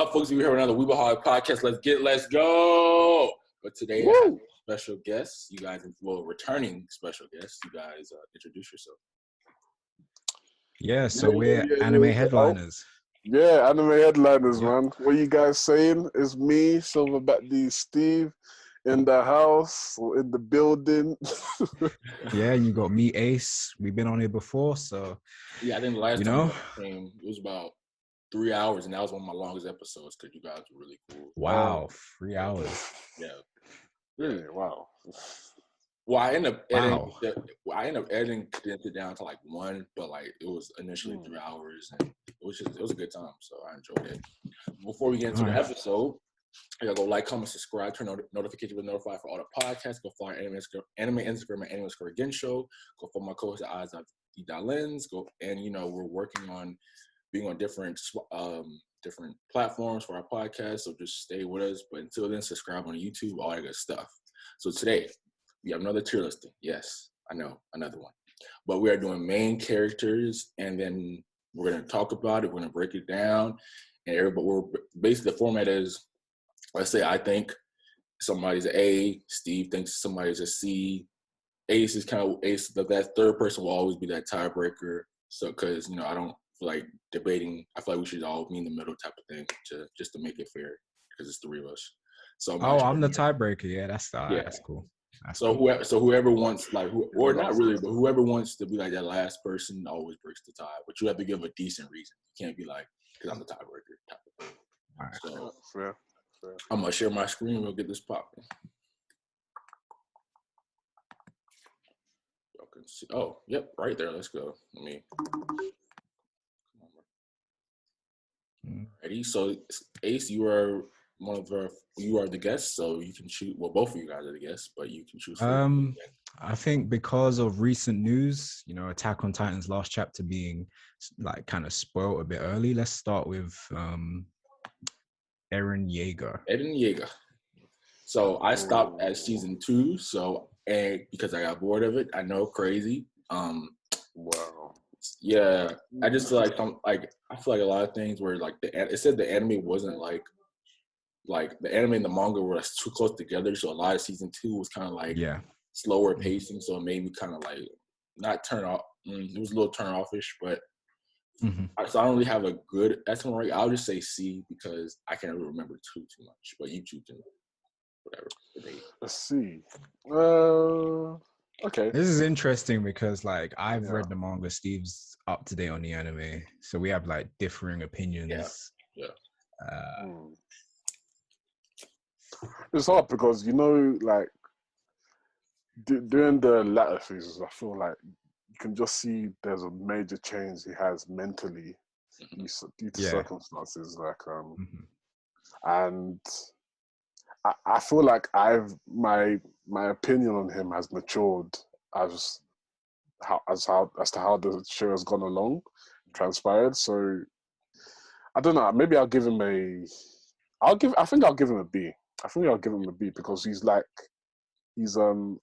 up, folks? We're here with another Weeble Hog podcast. Let's go. But today, I have special guests. You guys, well, returning special guests. You guys introduce yourself. Yeah, so we're Anime Headlinerz. Yeah, Anime Headlinerz, man. What are you guys saying? It's me, Silverback D, Steve, in the house, in the building. Yeah, you got me, Ace. We've been on here before, so yeah, I think the last time I came, it was about 3 hours, and that was one of my longest episodes because you guys were really cool. Wow, 3 hours. Yeah. Really? Wow. Well, I ended up editing it down to like 1, but like it was initially 3 hours, and it was a good time, so I enjoyed it. Before we get into the episode, you gotta go like, comment, subscribe, turn notifications to be notified for all the podcasts. Go follow Anime Instagram at Anime Gensho. Go follow my co-host at Eyes.D.Lens. Go, and we're working on being on different platforms for our podcast, so just stay with us. But until then, subscribe on YouTube, all that good stuff. So today, we have another tier listing. Yes, I know, another one. But we are doing main characters, and then we're going to talk about it. We're going to break it down. And basically, the format is, let's say I think somebody's an A, Steve thinks somebody's a C. Ace is kind of Ace. That third person will always be that tiebreaker. So, because, I don't feel like debating. I feel like we should all be in the middle type of thing just to make it fair, because it's 3 of us. So I'm the tiebreaker. Yeah, that's cool. Whoever wants, whoever wants to be like that last person always breaks the tie. But you have to give a decent reason. You can't be like, because I'm the tiebreaker type of thing. All right. So fair. I'm gonna share my screen and we'll get this popping. Y'all can see. Oh, yep, right there. Let's go. Ready? So Ace, you are the guest, so you can choose. Well, both of you guys are the guests, but you can choose. I think because of recent news, Attack on Titan's last chapter being like kind of spoiled a bit early. Let's start with Yeager. So I stopped at season 2, and because I got bored of it. I know, crazy. Wow. Yeah, I just feel like I feel like a lot of things where like it said the anime wasn't like the anime and the manga were too close together, so a lot of season 2 was kind of like slower pacing, so it made me kind of like not turn off. It was a little turn offish, but so I don't really have a good estimate rate. I'll just say C because I can't really remember too much. But you two can whatever debate. Let's see. Okay. This is interesting because like I've read the manga. Steve's up to date on the anime, so we have like differing opinions. Yeah. It's hard because like during the latter phases, I feel like you can just see there's a major change he has mentally due to circumstances, like and I feel like my opinion on him has matured as to how the show has gone along, transpired. So I don't know. Maybe I'll give him I think I'll give him a B. I think I'll give him a B because I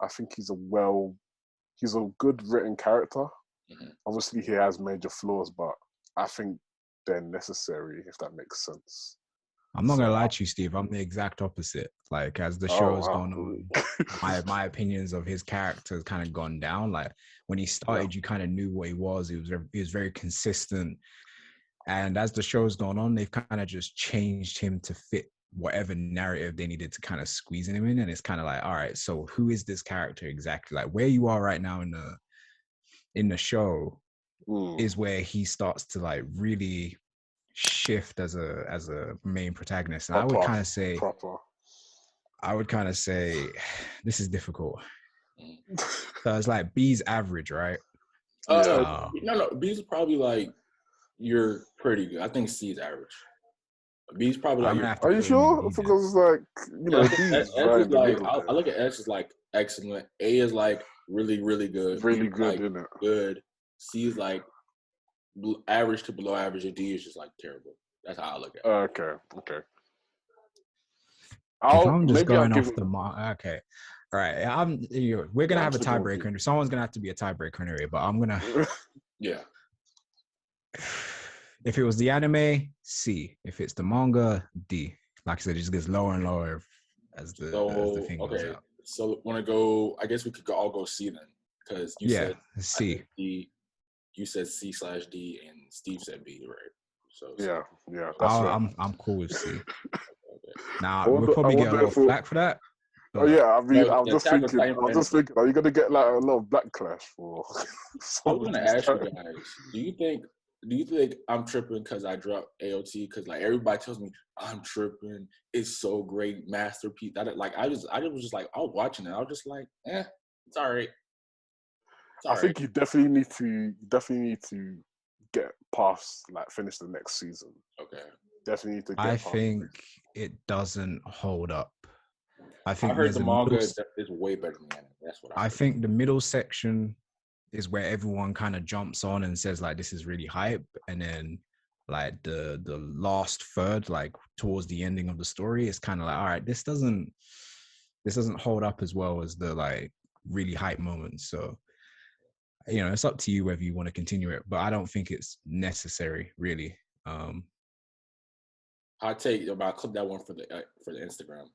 think he's a good written character. Obviously, he has major flaws, but I think they're necessary, if that makes sense. I'm not gonna lie to you, Steve. I'm the exact opposite. Like as the show has gone on, my opinions of his character has kind of gone down. Like when he started, you kind of knew what he was. He was very consistent, and as the show's gone on, they've kind of just changed him to fit whatever narrative they needed to kind of squeeze him in. And it's kind of like, all right, so who is this character exactly? Like where you are right now in the show is where he starts to like really shift as a main protagonist. And I would kind of say this is difficult. So it's like B's average, right? No, B's probably like you're pretty good. I think C's average. B's probably like. Are you sure? Because like S is like I look at S as like excellent. A is like really really good. Really good, like, isn't it? Good. C is like average to below average, and D is just like terrible. That's how I look at it. Okay. I'm just going off the mark. Okay. All right. We're going to have a tiebreaker, and someone's going to have to be a tiebreaker anyway, but I'm going to. Yeah. If it was the anime, C. If it's the manga, D. Like I said, it just gets lower and lower as the thing goes out. So want to go? I guess we could all go C then, because you said C. D. You said C/D, and Steve said B, right? So yeah. I'm cool with C. Now we'll probably get a lot of flack for that. Oh yeah, I mean, I'm just thinking. Are you gonna get like a lot of backlash for? I was gonna ask you guys. Do you think I'm tripping because I dropped AOT? Because like everybody tells me I'm tripping. It's so great, masterpiece. I was just like, I was watching it. I was just like, it's all right. I think you definitely need to get past, like, finish the next season. Okay. Definitely need to get I past think it doesn't hold up. I heard the manga is way better than the anime. That's what I think the middle section is where everyone kind of jumps on and says like this is really hype, and then like the last third, like towards the ending of the story, it's kind of like, all right, this doesn't hold up as well as the like really hype moments. So it's up to you whether you want to continue it, but I don't think it's necessary really. I take about clip that one for the Instagram.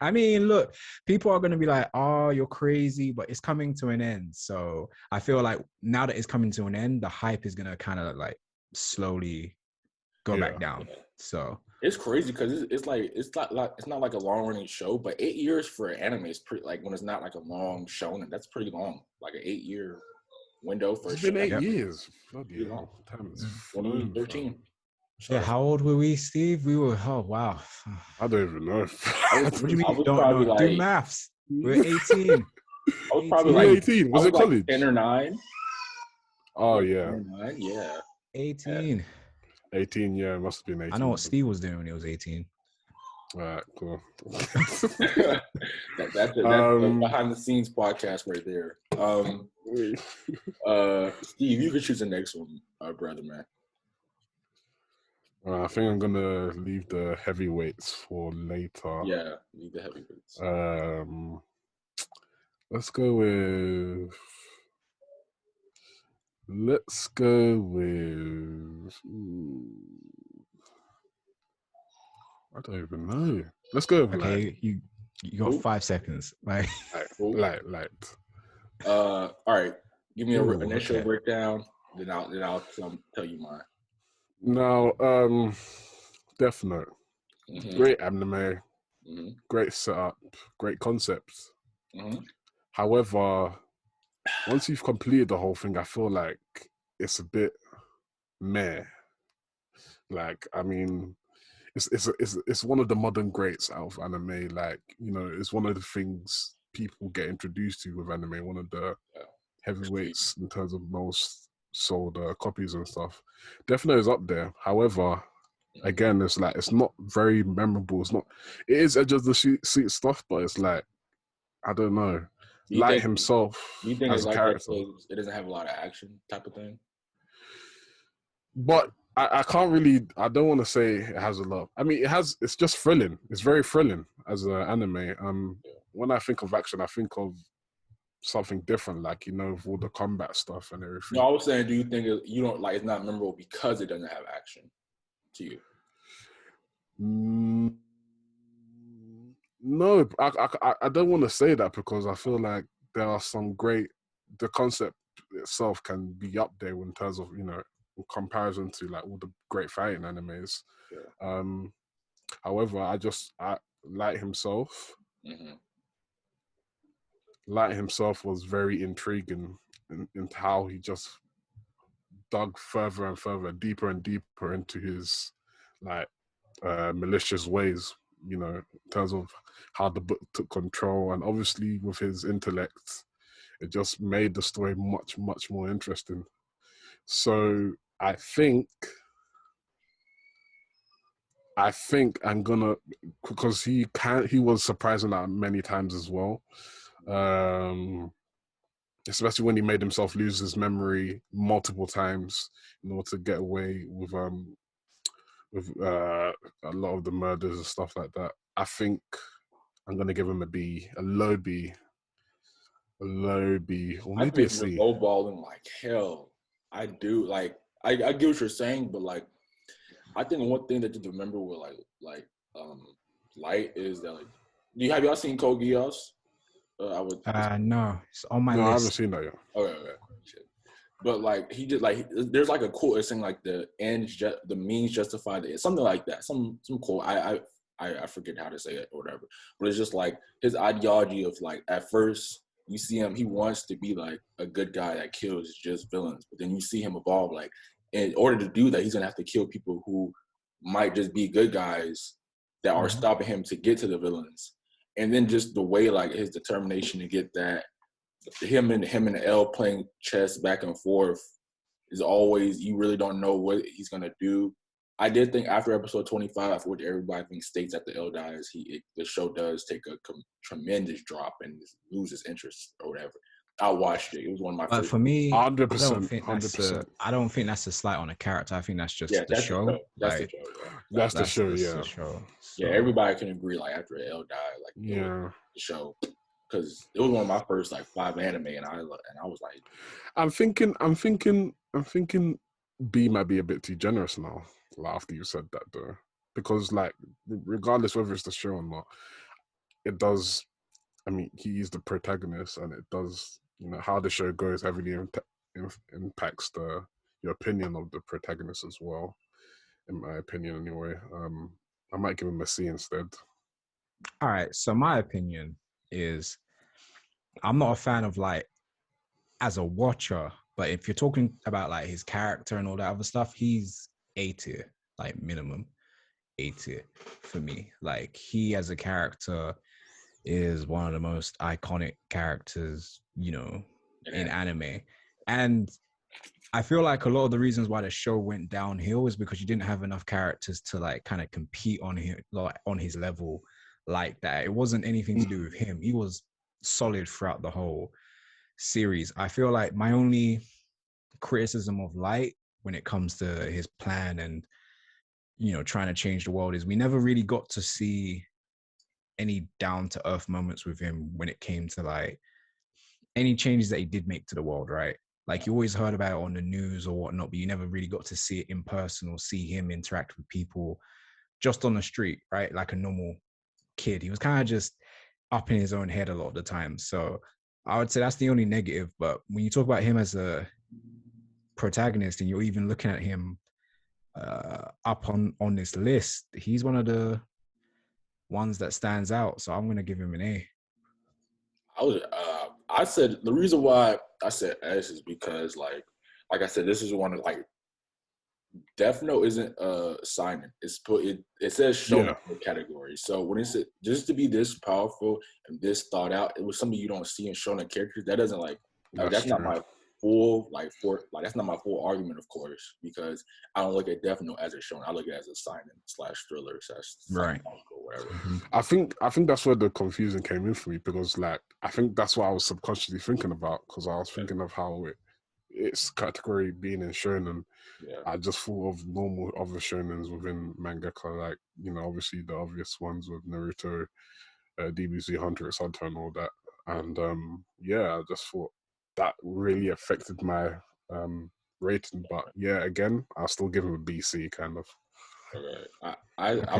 I mean, look, people are going to be like, oh, you're crazy, but it's coming to an end. So I feel like now that it's coming to an end, the hype is going to kind of like slowly go back down. So it's crazy because it's not like a long running show, but 8 years for an anime is pretty, like, when it's not like a long shonen, that's pretty long. Like an 8-year window for a show. It's been 8 years. Bloody hell. 2013. Yeah, how old were we, Steve? We were, oh, wow. I don't even know. What do you mean you don't know? Like, do maths. We're 18. I was probably 18. Was it college? 10 or 9. Oh, yeah. 10 or 9, yeah. 18. 18, yeah, it must have been 18. I know what Steve was doing when he was 18. All right, cool. That's a behind the scenes podcast right there. Steve, you can choose the next one, brother, man. I think I'm gonna leave the heavyweights for later. Yeah, leave the heavyweights. Let's go with. I don't even know. Let's go with okay. You got 5 seconds. Like. All right. Give me an initial breakdown, then I'll tell you mine. Now, Death Note, great anime, great setup, great concepts. However, once you've completed the whole thing, I feel like it's a bit meh. Like, I mean, it's one of the modern greats out of anime. Like, it's one of the things people get introduced to with anime. One of the heavyweights in terms of most sold copies and stuff. Death Note is up there. However, again, it's like, it's not very memorable. It is edge of the seat stuff, but it's like, I don't know. Light himself as a character. It doesn't have a lot of action type of thing. But I can't really. I don't want to say it has a lot. I mean, it's just thrilling. It's very thrilling as an anime. When I think of action, I think of something different, like, with all the combat stuff and everything. No, I was saying, do you think you don't like it's not memorable because it doesn't have action to you? No, I don't want to say that, because I feel like there are some great. The concept itself can be up there in terms of in comparison to like all the great fighting animes. However, I Light himself. Light himself was very intriguing in how he just dug further and further, deeper and deeper into his like malicious ways, in terms of how the book took control, and obviously with his intellect, it just made the story much, much more interesting. So I think I'm gonna, because he was surprising that many times as well. Especially when he made himself lose his memory multiple times in order to get away with a lot of the murders and stuff like that. I think I'm gonna give him a B, a low B, or maybe a C. Low balling like hell. I do like. I get what you're saying, but like, I think one thing that you remember with Light is that like, have y'all seen Code Geass? No, it's on my list. I haven't seen that yet. Okay. Shit. But like he did like there's like a quote saying like the means justify the something like that. Some quote. I forget how to say it or whatever. But it's just like his ideology of like at first you see him, he wants to be like a good guy that kills just villains. But then you see him evolve like in order to do that, he's gonna have to kill people who might just be good guys that are stopping him to get to the villains. And then just the way like his determination to get that, him and L playing chess back and forth is always, you really don't know what he's gonna do. I did think after episode 25, which everybody thinks states that the L dies, the show does take a tremendous drop and loses interest or whatever. I watched it. It was one of my first. For me, 100%. I don't think that's a slight on a character. I think that's just the show. That's the show. Yeah. The show. So. Yeah, everybody can agree. Like after L died, like the show, because it was one of my first like 5 anime, and I was like, I'm thinking B might be a bit too generous now. Like, after you said that, though, because like regardless whether it's the show or not, it does. I mean, he is the protagonist, and it does. You know how the show goes heavily impacts your opinion of the protagonist as well. In my opinion, anyway. I might give him a C instead. All right. So my opinion is, I'm not a fan of like as a watcher, but if you're talking about like his character and all that other stuff, he's A tier, like minimum A tier for me. Like he as a character is one of the most iconic characters, in anime. And I feel like a lot of the reasons why the show went downhill is because you didn't have enough characters to like kind of compete on him, like on his level like that. It wasn't anything to do with him. He was solid throughout the whole series. I feel like my only criticism of Light when it comes to his plan and, trying to change the world is we never really got to see any down to earth moments with him when it came to like any changes that he did make to the world, right? Like you always heard about it on the news or whatnot, but you never really got to see it in person or see him interact with people just on the street, right? Like a normal kid. He was kind of just up in his own head a lot of the time. So I would say that's the only negative. But when you talk about him as a protagonist and you're even looking at him up on this list, he's one of the ones that stands out. So I'm going to give him an A. I said the reason why I said S is because like I said, this is one of like Death Note isn't signing. It says shonen category. So when it's just to be this powerful and this thought out, it was something you don't see in shonen characters. That doesn't that's not my full that's not my full argument, of course, because I don't look at Death Note as a shonen. I look at it as a signing / thriller / right or whatever. I think that's where the confusion came in for me, because like I think that's what I was subconsciously thinking about, because I was thinking of how its category being in shonen. I just thought of normal other shonens within mangaka, like obviously the obvious ones with Naruto, DBZ, Hunter x Hunter, and all that. And I just thought that really affected my rating. But again, I'll still give him a BC kind of. Okay.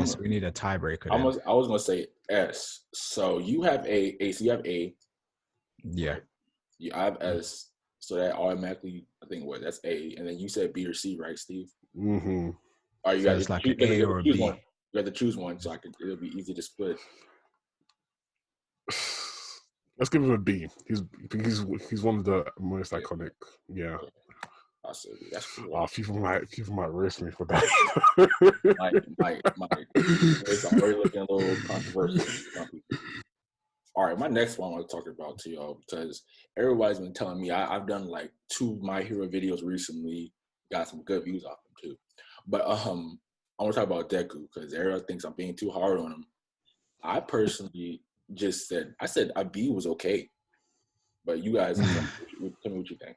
So we need a tiebreaker. I was gonna say S. So you have A. So you have A. Yeah. I have S. So that automatically, I think that's A. And then you said B or C, right, Steve? Mm-hmm. Or you so it's like an A or a B. One. You have to choose one, so it'll be easy to split. Let's give him a B. He's one of the most iconic. Yeah. I said that's cool. People might roast me for that. It's already looking a little controversial. All right, my next one I want to talk about to y'all, because everybody's been telling me I've done like 2 My Hero videos recently, got some good views off them too. But I want to talk about Deku, because everyone thinks I'm being too hard on him. I personally just said a B was okay, but you guys tell me what you think.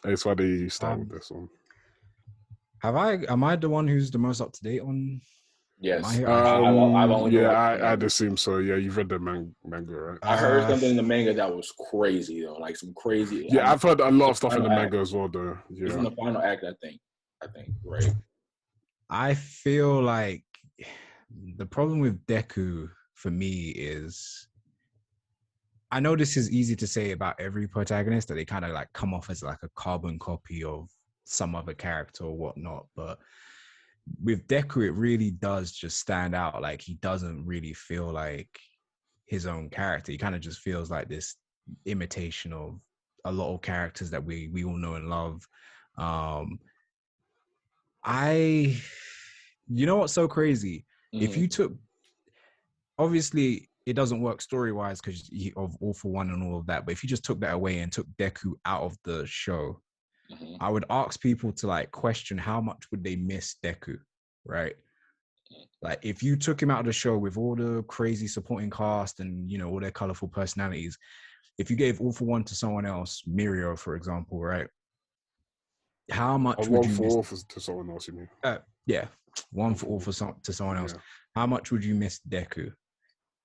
That's why they start with this one. Am I the one who's the most up to date on Yes. I've only yeah, like I'd assume so. Yeah, you've read the manga, right? I heard something in the manga that was crazy though, like some crazy. Yeah, I've heard a lot of stuff in the act. manga as well, though. Yeah, It's in the final act, I think. Right. I feel like the problem with Deku for me is, I know this is easy to say about every protagonist, that they kind of like come off as like a carbon copy of some other character or whatnot, but with Deku, it really does just stand out. Like, he doesn't really feel like his own character. He kind of just feels like this imitation of a lot of characters that we all know and love. You know what's so crazy? Mm-hmm. If you took, obviously it doesn't work story-wise because of All for One and all of that, but if you just took that away and took Deku out of the show, mm-hmm. I would ask people to like question how much would they miss Deku, right? Like, if you took him out of the show with all the crazy supporting cast and, you know, all their colorful personalities, if you gave All for One to someone else, Mirio, for example, right? How much would you miss? One for all to someone else, you mean? Yeah, one for all to someone else. Yeah. How much would you miss Deku?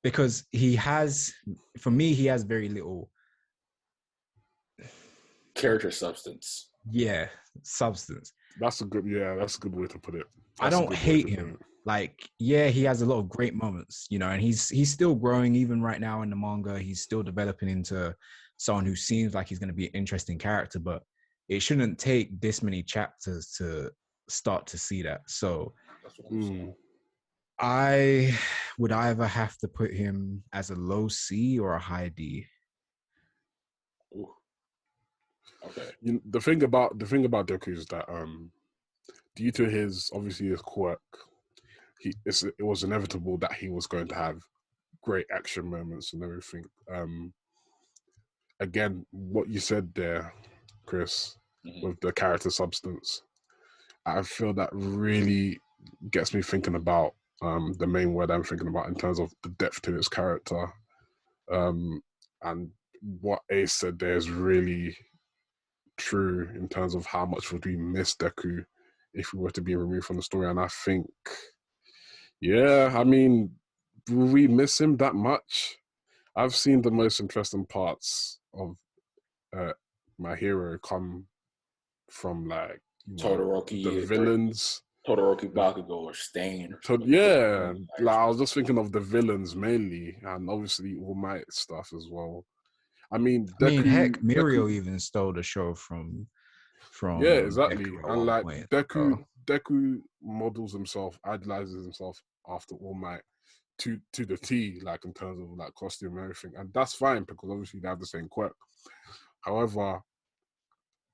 Because he has, for me, he has very little character substance. Yeah, substance. That's a good way to put it. I don't hate him. Like, yeah, he has a lot of great moments, you know, and he's still growing even right now in the manga. He's still developing into someone who seems like he's going to be an interesting character, but it shouldn't take this many chapters to start to see that. So I would either have to put him as a low C or a high D. Ooh. Okay. The thing about Deku is that due to his quirk, it was inevitable that he was going to have great action moments and everything. Again, what you said there, Chris, with the character substance, I feel that really gets me thinking about the main word I'm thinking about in terms of the depth to his character. And what Ace said there is really true in terms of how much would we miss Deku if we were to be removed from the story. And I think, yeah, I mean, will we miss him that much? I've seen the most interesting parts of My Hero come from, like, Todoroki, the villains. Todoroki, Bakugo, or Stain. Yeah, like, I was just thinking of the villains mainly, and obviously All Might stuff as well. I mean, heck, Mirio even stole the show from yeah, exactly. Deku And like point. Deku models himself, idolizes himself after All Might to the T, like in terms of like costume and everything, and that's fine because obviously they have the same quirk. However,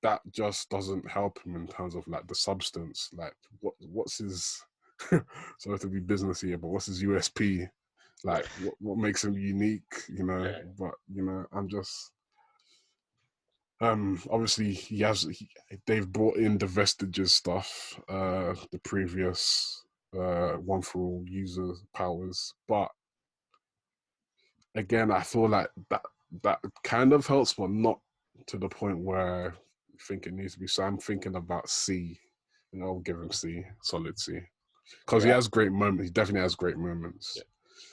that just doesn't help him in terms of like the substance. Like, what's his sorry to be business here, but what's his USP? Like, what makes him unique? You know, yeah. But you know, I'm just obviously they've brought in the vestiges stuff, the previous One for All user powers, but again, I feel like that kind of helps, but not to the point where I think it needs to be. So I'm thinking about C, and I'll give him C, solid C, because he has great moments. He definitely has great moments. Yeah.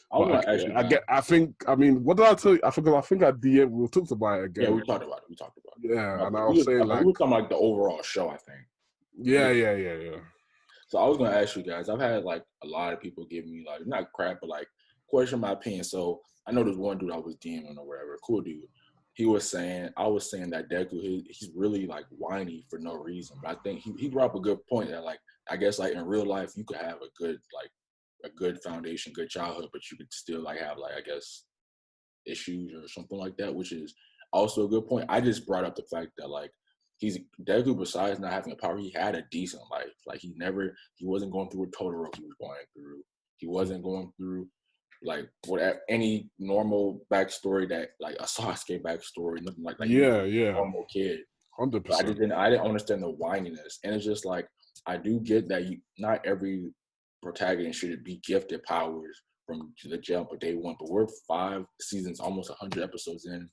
I mean, what did I tell you? I think at the end we talked about it again. Yeah, we talked about it. Yeah, and I was saying like we were talking like the overall show, I think. Yeah. So I was gonna ask you guys. I've had like a lot of people give me like not crap, but like question my opinion. So I know there's one dude I was DMing or whatever, cool dude. I was saying that Deku, he's really like whiny for no reason. But I think he brought up a good point that like I guess like in real life you could have a good foundation, good childhood, but you could still like have like I guess issues or something like that, which is also a good point. I just brought up the fact that like Deku, besides not having a power, he had a decent life. Like he wasn't going through what Todoroki was going through. He wasn't going through like what any normal backstory that like a Sasuke backstory, nothing like that. Yeah, normal kid. 100%. I didn't understand the whininess, and it's just like I do get that not every protagonist should be gifted powers from the jump of day one. But we're 5 seasons, almost 100 episodes in,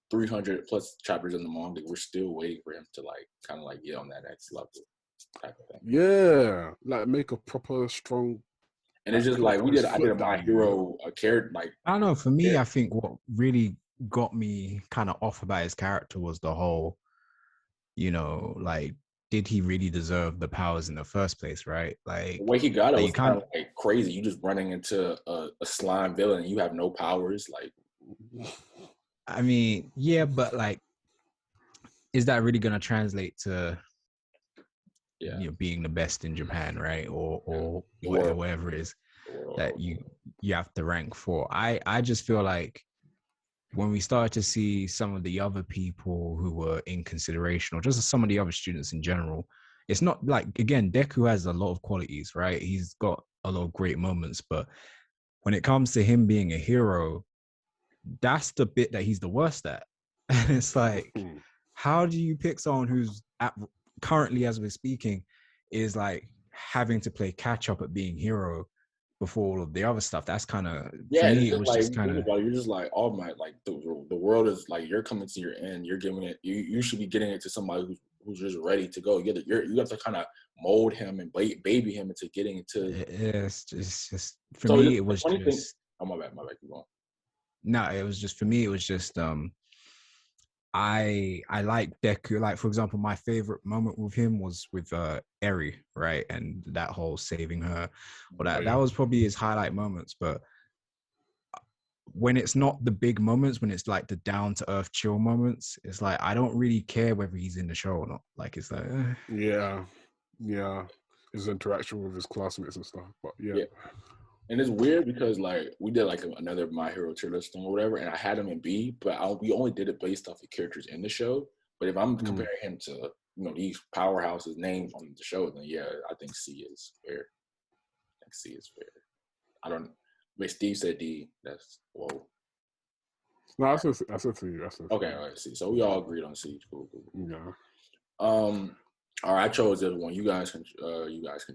300 plus chapters in the manga. We're still waiting for him to like kind of like get on that next level type of thing. Yeah, like make a proper strong And it's just like I did a My Hero character. Like I don't know. For me, I think what really got me kind of off about his character was the whole, like, did he really deserve the powers in the first place, right? Like, the way he got it was kind of like crazy. You just running into a slime villain and you have no powers. Like, I mean, yeah, but like, is that really going to translate to being the best in Japan, right? Or whatever it is that you have to rank for? I just feel like when we started to see some of the other people who were in consideration, or just some of the other students in general, it's not like, again, Deku has a lot of qualities, right? He's got a lot of great moments, but when it comes to him being a hero, that's the bit that he's the worst at. And it's like, how do you pick someone who's currently, as we're speaking, is like having to play catch up at being hero before all of the other stuff? That's kind of, for me, it was like, just kind of, you're just like, oh my, like the world is like, you're coming to your end, you're giving it, you should be getting it to somebody who's just ready to go. You have to kind of mold him and baby him into getting into. It's just for me, it was just. Oh, my bad, keep going. No, it was just, for me, it was just I like Deku. Like, for example, my favorite moment with him was with Eri, right? And that whole saving her. Well, that was probably his highlight moments. But when it's not the big moments, when it's like the down to earth chill moments, it's like I don't really care whether he's in the show or not. Like, it's like yeah, his interaction with his classmates and stuff. But yeah. And it's weird because like we did like another My Hero tier list or whatever, and I had him in B, but we only did it based off the characters in the show. But if I'm comparing him to these powerhouses names on the show, then I think C is fair. I don't. But Steve said D. That's whoa. No, I said C. Okay, all right. C. So we all agreed on C. Cool. Yeah. All right. I chose this one. You guys can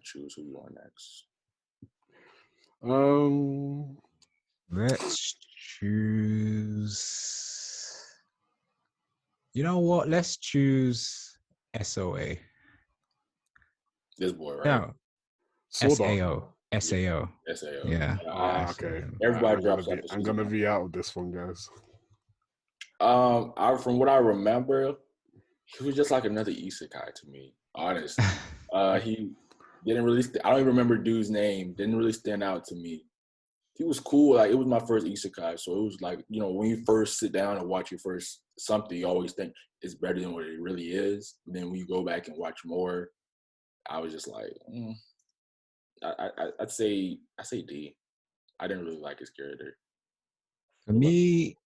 choose who you want next. Let's choose. You know what? Let's choose SOA. This boy, right? No. SAO. SAO. Yeah. Okay. Everybody drops out. I'm gonna be out of this one, guys. From what I remember, he was just like another isekai to me. Honestly, he didn't really. I don't even remember dude's name. Didn't really stand out to me. He was cool. Like, it was my first isekai, so it was like, when you first sit down and watch your first something, you always think it's better than what it really is. And then when you go back and watch more, I was just like, I'd say D. I didn't really like his character. For me,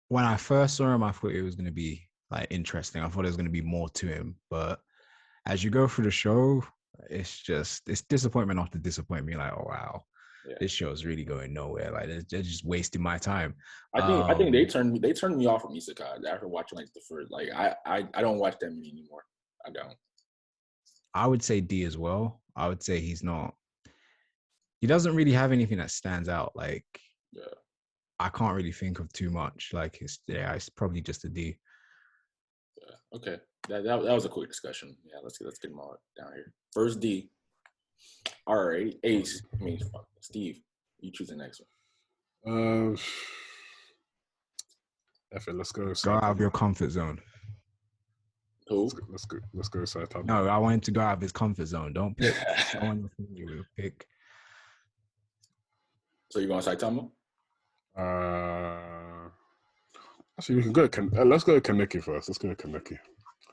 when I first saw him, I thought it was going to be like interesting. I thought there was going to be more to him, but as you go through the show, it's disappointment after disappointment. You're like, oh wow, this show is really going nowhere. Like, they're just wasting my time. I think they turned me off from isekai after watching like the first. Like, I don't watch that many anymore. I don't. I would say D as well. I would say he doesn't really have anything that stands out. Like, I can't really think of too much. Like, it's probably just a D. Yeah. Okay. That was a quick discussion. Yeah, let's get them all down here. First D. All right, Ace. Steve. You choose the next one. Let's go. Go out of your comfort zone. Who? Let's go Saitama. No, I want him to go out of his comfort zone. Don't pick someone you will pick. So you're going Saitama? Actually, we can go. Let's go Kaneki first. Let's go Kaneki.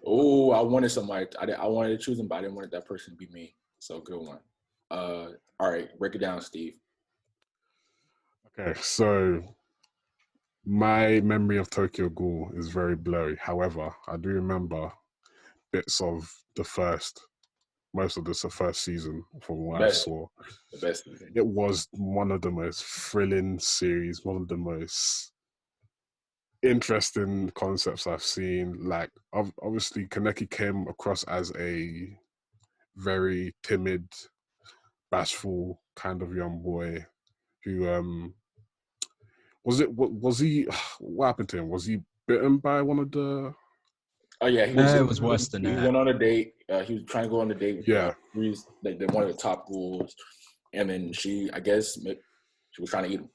Oh, I wanted somebody. I wanted to choose him, but I didn't want that person to be me. So good one. All right, break it down, Steve. Okay, so my memory of Tokyo Ghoul is very blurry. However, I do remember bits of most of the first season from what I saw. The best season. It was one of the most thrilling series, one of the most interesting concepts I've seen. Like, obviously, Kaneki came across as a very timid, bashful kind of young boy who what happened to him? Was he bitten by one of the... Oh yeah, it was worse than that. He went on a date. He was trying to go on a date with one of the top ghouls, and then she, I guess, she was trying to eat him.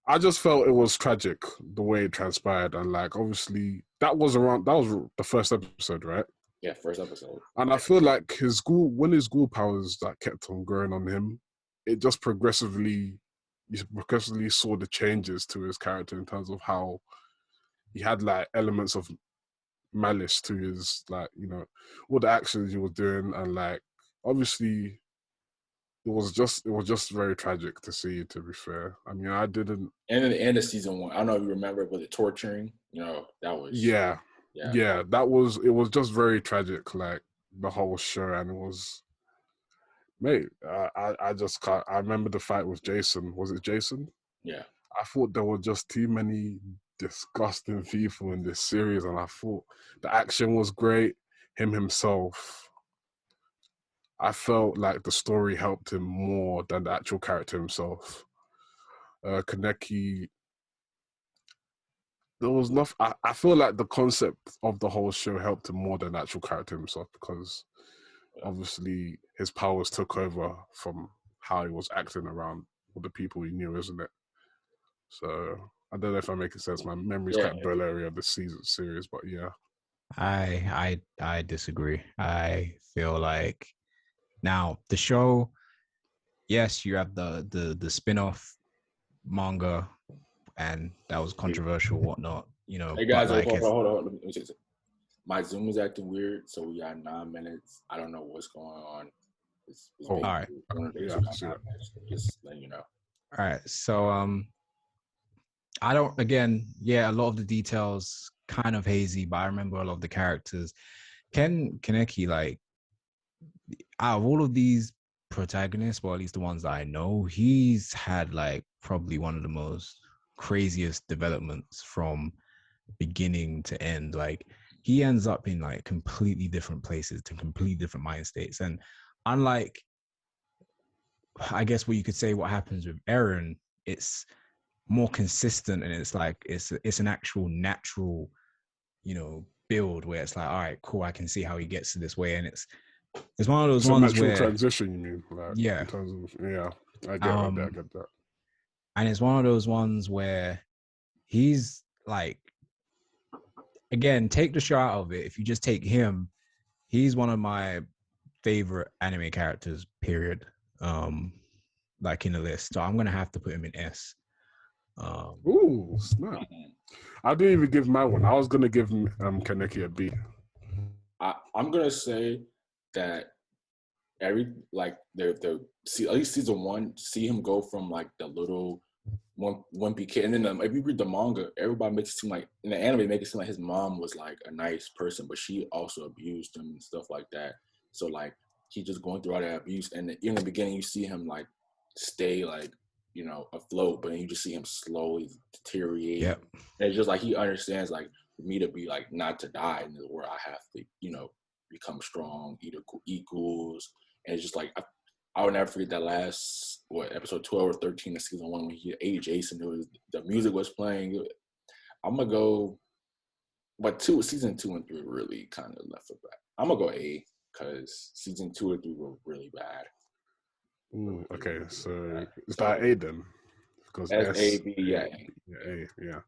I just felt it was tragic the way it transpired, and like obviously that was the first episode, right? Yeah, first episode. And I feel like when his ghoul powers that kept on growing on him, it just progressively saw the changes to his character in terms of how he had like elements of malice to his, like, you know, all the actions he was doing, and like obviously it was just very tragic to see, to be fair. I mean, I didn't. And in the end of season 1, I don't know if you remember, but the torturing, you know, that was it was just very tragic, like the whole show, and it was, mate. I just can't. I remember the fight with Jason. Was it Jason? Yeah. I thought there were just too many disgusting people in this series, and I thought the action was great. Him himself, I felt like the story helped him more than the actual character himself. Kaneki, there was nothing. I feel like the concept of the whole show helped him more than the actual character himself, because obviously his powers took over from how he was acting around with the people he knew, isn't it? So I don't know if I'm making sense. My memory's quite blurry of the series, but yeah. I disagree. I feel like now the show, yes, you have the spin-off manga, and that was controversial, whatnot, you know. Hey guys, like hold on. Let me check it. My Zoom is acting weird, so we got 9 minutes. I don't know what's going on. It's all right. Just letting you know. All right. So I don't, again, a lot of the details kind of hazy, but I remember a lot of the characters. Kaneki, like, out of all of these protagonists, or at least the ones that I know, he's had like probably one of the most craziest developments from beginning to end. Like, he ends up in like completely different places, to completely different mind states. And unlike, I guess what you could say what happens with Eren, it's more consistent, and it's like it's an actual natural, you know, build where it's like, all right, cool, I can see how he gets to this way. And it's one of those ones where transition, you mean? Like, yeah. In terms of, I get that. And it's one of those ones where he's like, again, take the show out of it. If you just take him, he's one of my favorite anime characters, period. Like in the list. So I'm gonna have to put him in S. Ooh, snap. I didn't even give my one. I was gonna give Kaneki a B. I'm gonna say that at least season 1, see him go from like the little wimpy kid, and then if you read the manga, everybody makes it seem like, in the anime, make it seem like his mom was like a nice person, but she also abused him and stuff like that. So like he's just going through all that abuse, and in the beginning you see him like stay like, you know, afloat, but then you just see him slowly deteriorate. Yep. And it's just like he understands, like, for me to be like not to die in this world, I have to, you know, become strong, eat ghouls. And it's just like I would never forget that last episode 12 or 13 of season 1 when he ate Jason. The music was playing. I'm gonna go, but season 2 and 3 really kind of left it back. I'm gonna go A, because season 2 and 3 were really bad. Ooh, okay, so is that A then? Because A, B, yeah. A, yeah.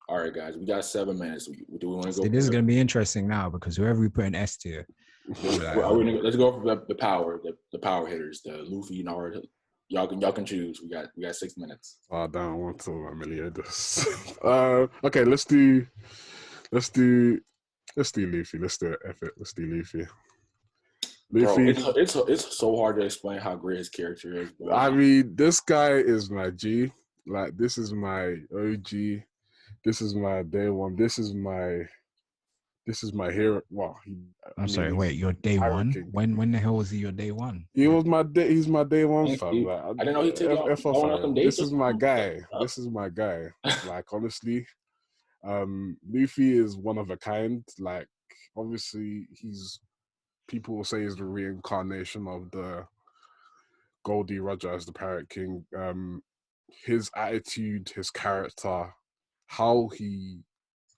All right, guys, we got 7 minutes. Do we want to go? This is going to be interesting now, because whoever we put in S tier, let's go for the power hitters, the Luffy, Naruto. Y'all can choose. We got 6 minutes. I don't want to talk about Meliodas. Okay, let's do Luffy. Let's do it. Let's do Luffy. Luffy. Bro, it's so hard to explain how great his character is, bro. I mean, this guy is my G. Like, this is my OG. This is my day one. This is my hero. Wow. I'm sorry. Wait, your day one? When the hell was he your day one? He was my day. He's my day one, fam. Like, I didn't know he took off. This is my guy. This is my guy. Like, honestly, Luffy is one of a kind. Like, obviously, people will say he's the reincarnation of the Goldie Roger as the Pirate King. His attitude, his character, how he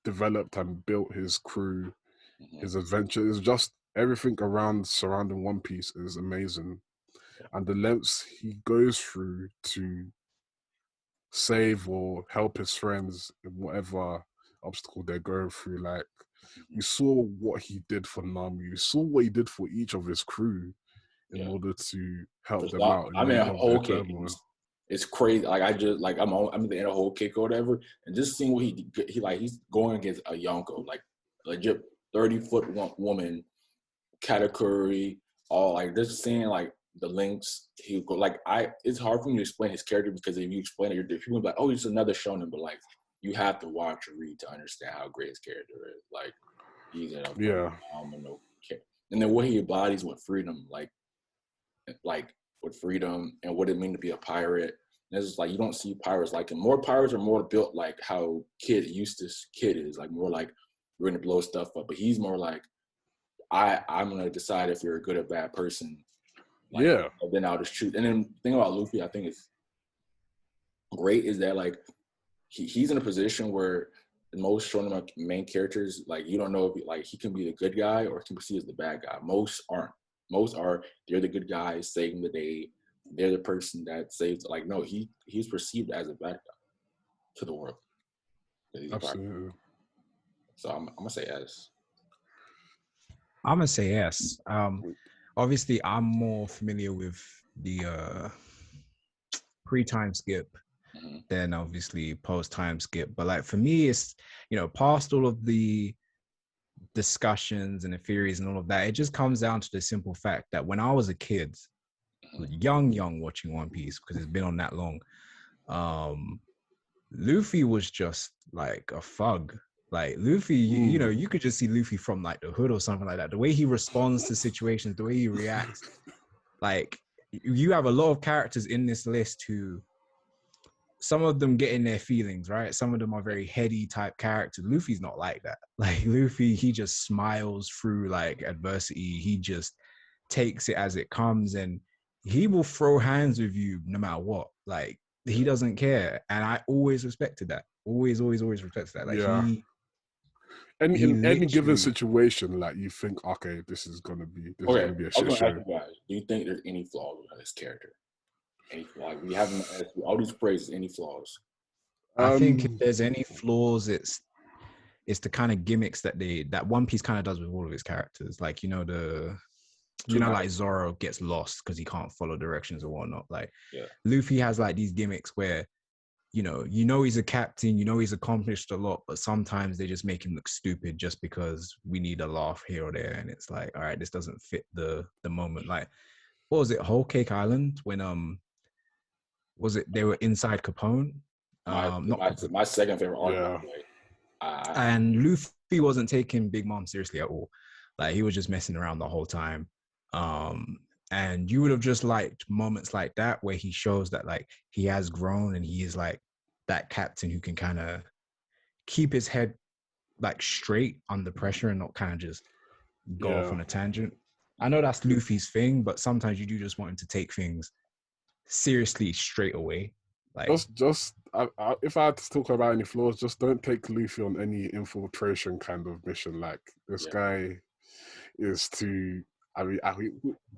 developed and built his crew, his adventure, is just everything surrounding One Piece is amazing. and the lengths he goes through to save or help his friends in whatever obstacle they're going through. Like, we saw what he did for Nami. We saw what he did for each of his crew in order to help them out. I mean, whole cake. It's crazy. Like I'm at the end of whole cake or whatever, and just seeing what he's going against a Yonko, like legit 30-foot woman, category, all like just seeing like the links he go like it's hard for me to explain his character because if you explain it, people be like, oh, he's another shonen, but like you have to watch or read to understand how great his character is. Like he's a phenomenal character, and then what he embodies with freedom, like with freedom and what it means to be a pirate. And it's like you don't see pirates like him. More pirates are more built like how Kid is, like more like we're gonna blow stuff up, but he's more like I'm gonna decide if you're a good or bad person. Like, then I'll just shoot. And then the thing about Luffy, I think is great is that like he's in a position where most shonen main characters, like you don't know if he can be the good guy or can be seen as the bad guy. Most aren't. Most are they're the good guys saving the day. They're the person that saves. Like no, he's perceived as a bad guy to the world. Absolutely. So I'm gonna say yes. I'm gonna say yes. Obviously, I'm more familiar with the pre-time skip than obviously post-time skip. But like for me, it's past all of the discussions and the theories and all of that, it just comes down to the simple fact that when I was a kid, young watching One Piece because it's been on that long, Luffy was just like a thug. Like Luffy, you could just see Luffy from like the hood or something like that. The way he responds to situations, the way he reacts. Like you have a lot of characters in this list who some of them get in their feelings, right? Some of them are very heady type characters. Luffy's not like that. Like Luffy, he just smiles through like adversity. He just takes it as it comes and he will throw hands with you no matter what. Like he doesn't care. And I always respected that. Always respected that. Like and in any given situation, like you think, okay, this is gonna be a shit show. Do you think there's any flaws with this character? Like we haven't asked all these praises. Any flaws? I think if there's any flaws, it's the kind of gimmicks that One Piece kind of does with all of its characters. Like like Zoro gets lost because he can't follow directions or whatnot. Like Luffy has like these gimmicks where he's a captain, he's accomplished a lot, but sometimes they just make him look stupid just because we need a laugh here or there, and it's like, all right, this doesn't fit the moment. Like, what was it, Whole Cake Island when was it they were inside Capone? My second favorite arc. And Luffy wasn't taking Big Mom seriously at all. Like he was just messing around the whole time. And you would have just liked moments like that where he shows that like he has grown and he is like that captain who can kind of keep his head like straight under pressure and not kind of just go off on a tangent. I know that's Luffy's thing, but sometimes you do just want him to take things seriously straight away. Like if I had to talk about any flaws, just don't take Luffy on any infiltration kind of mission. Like this guy is too. I mean,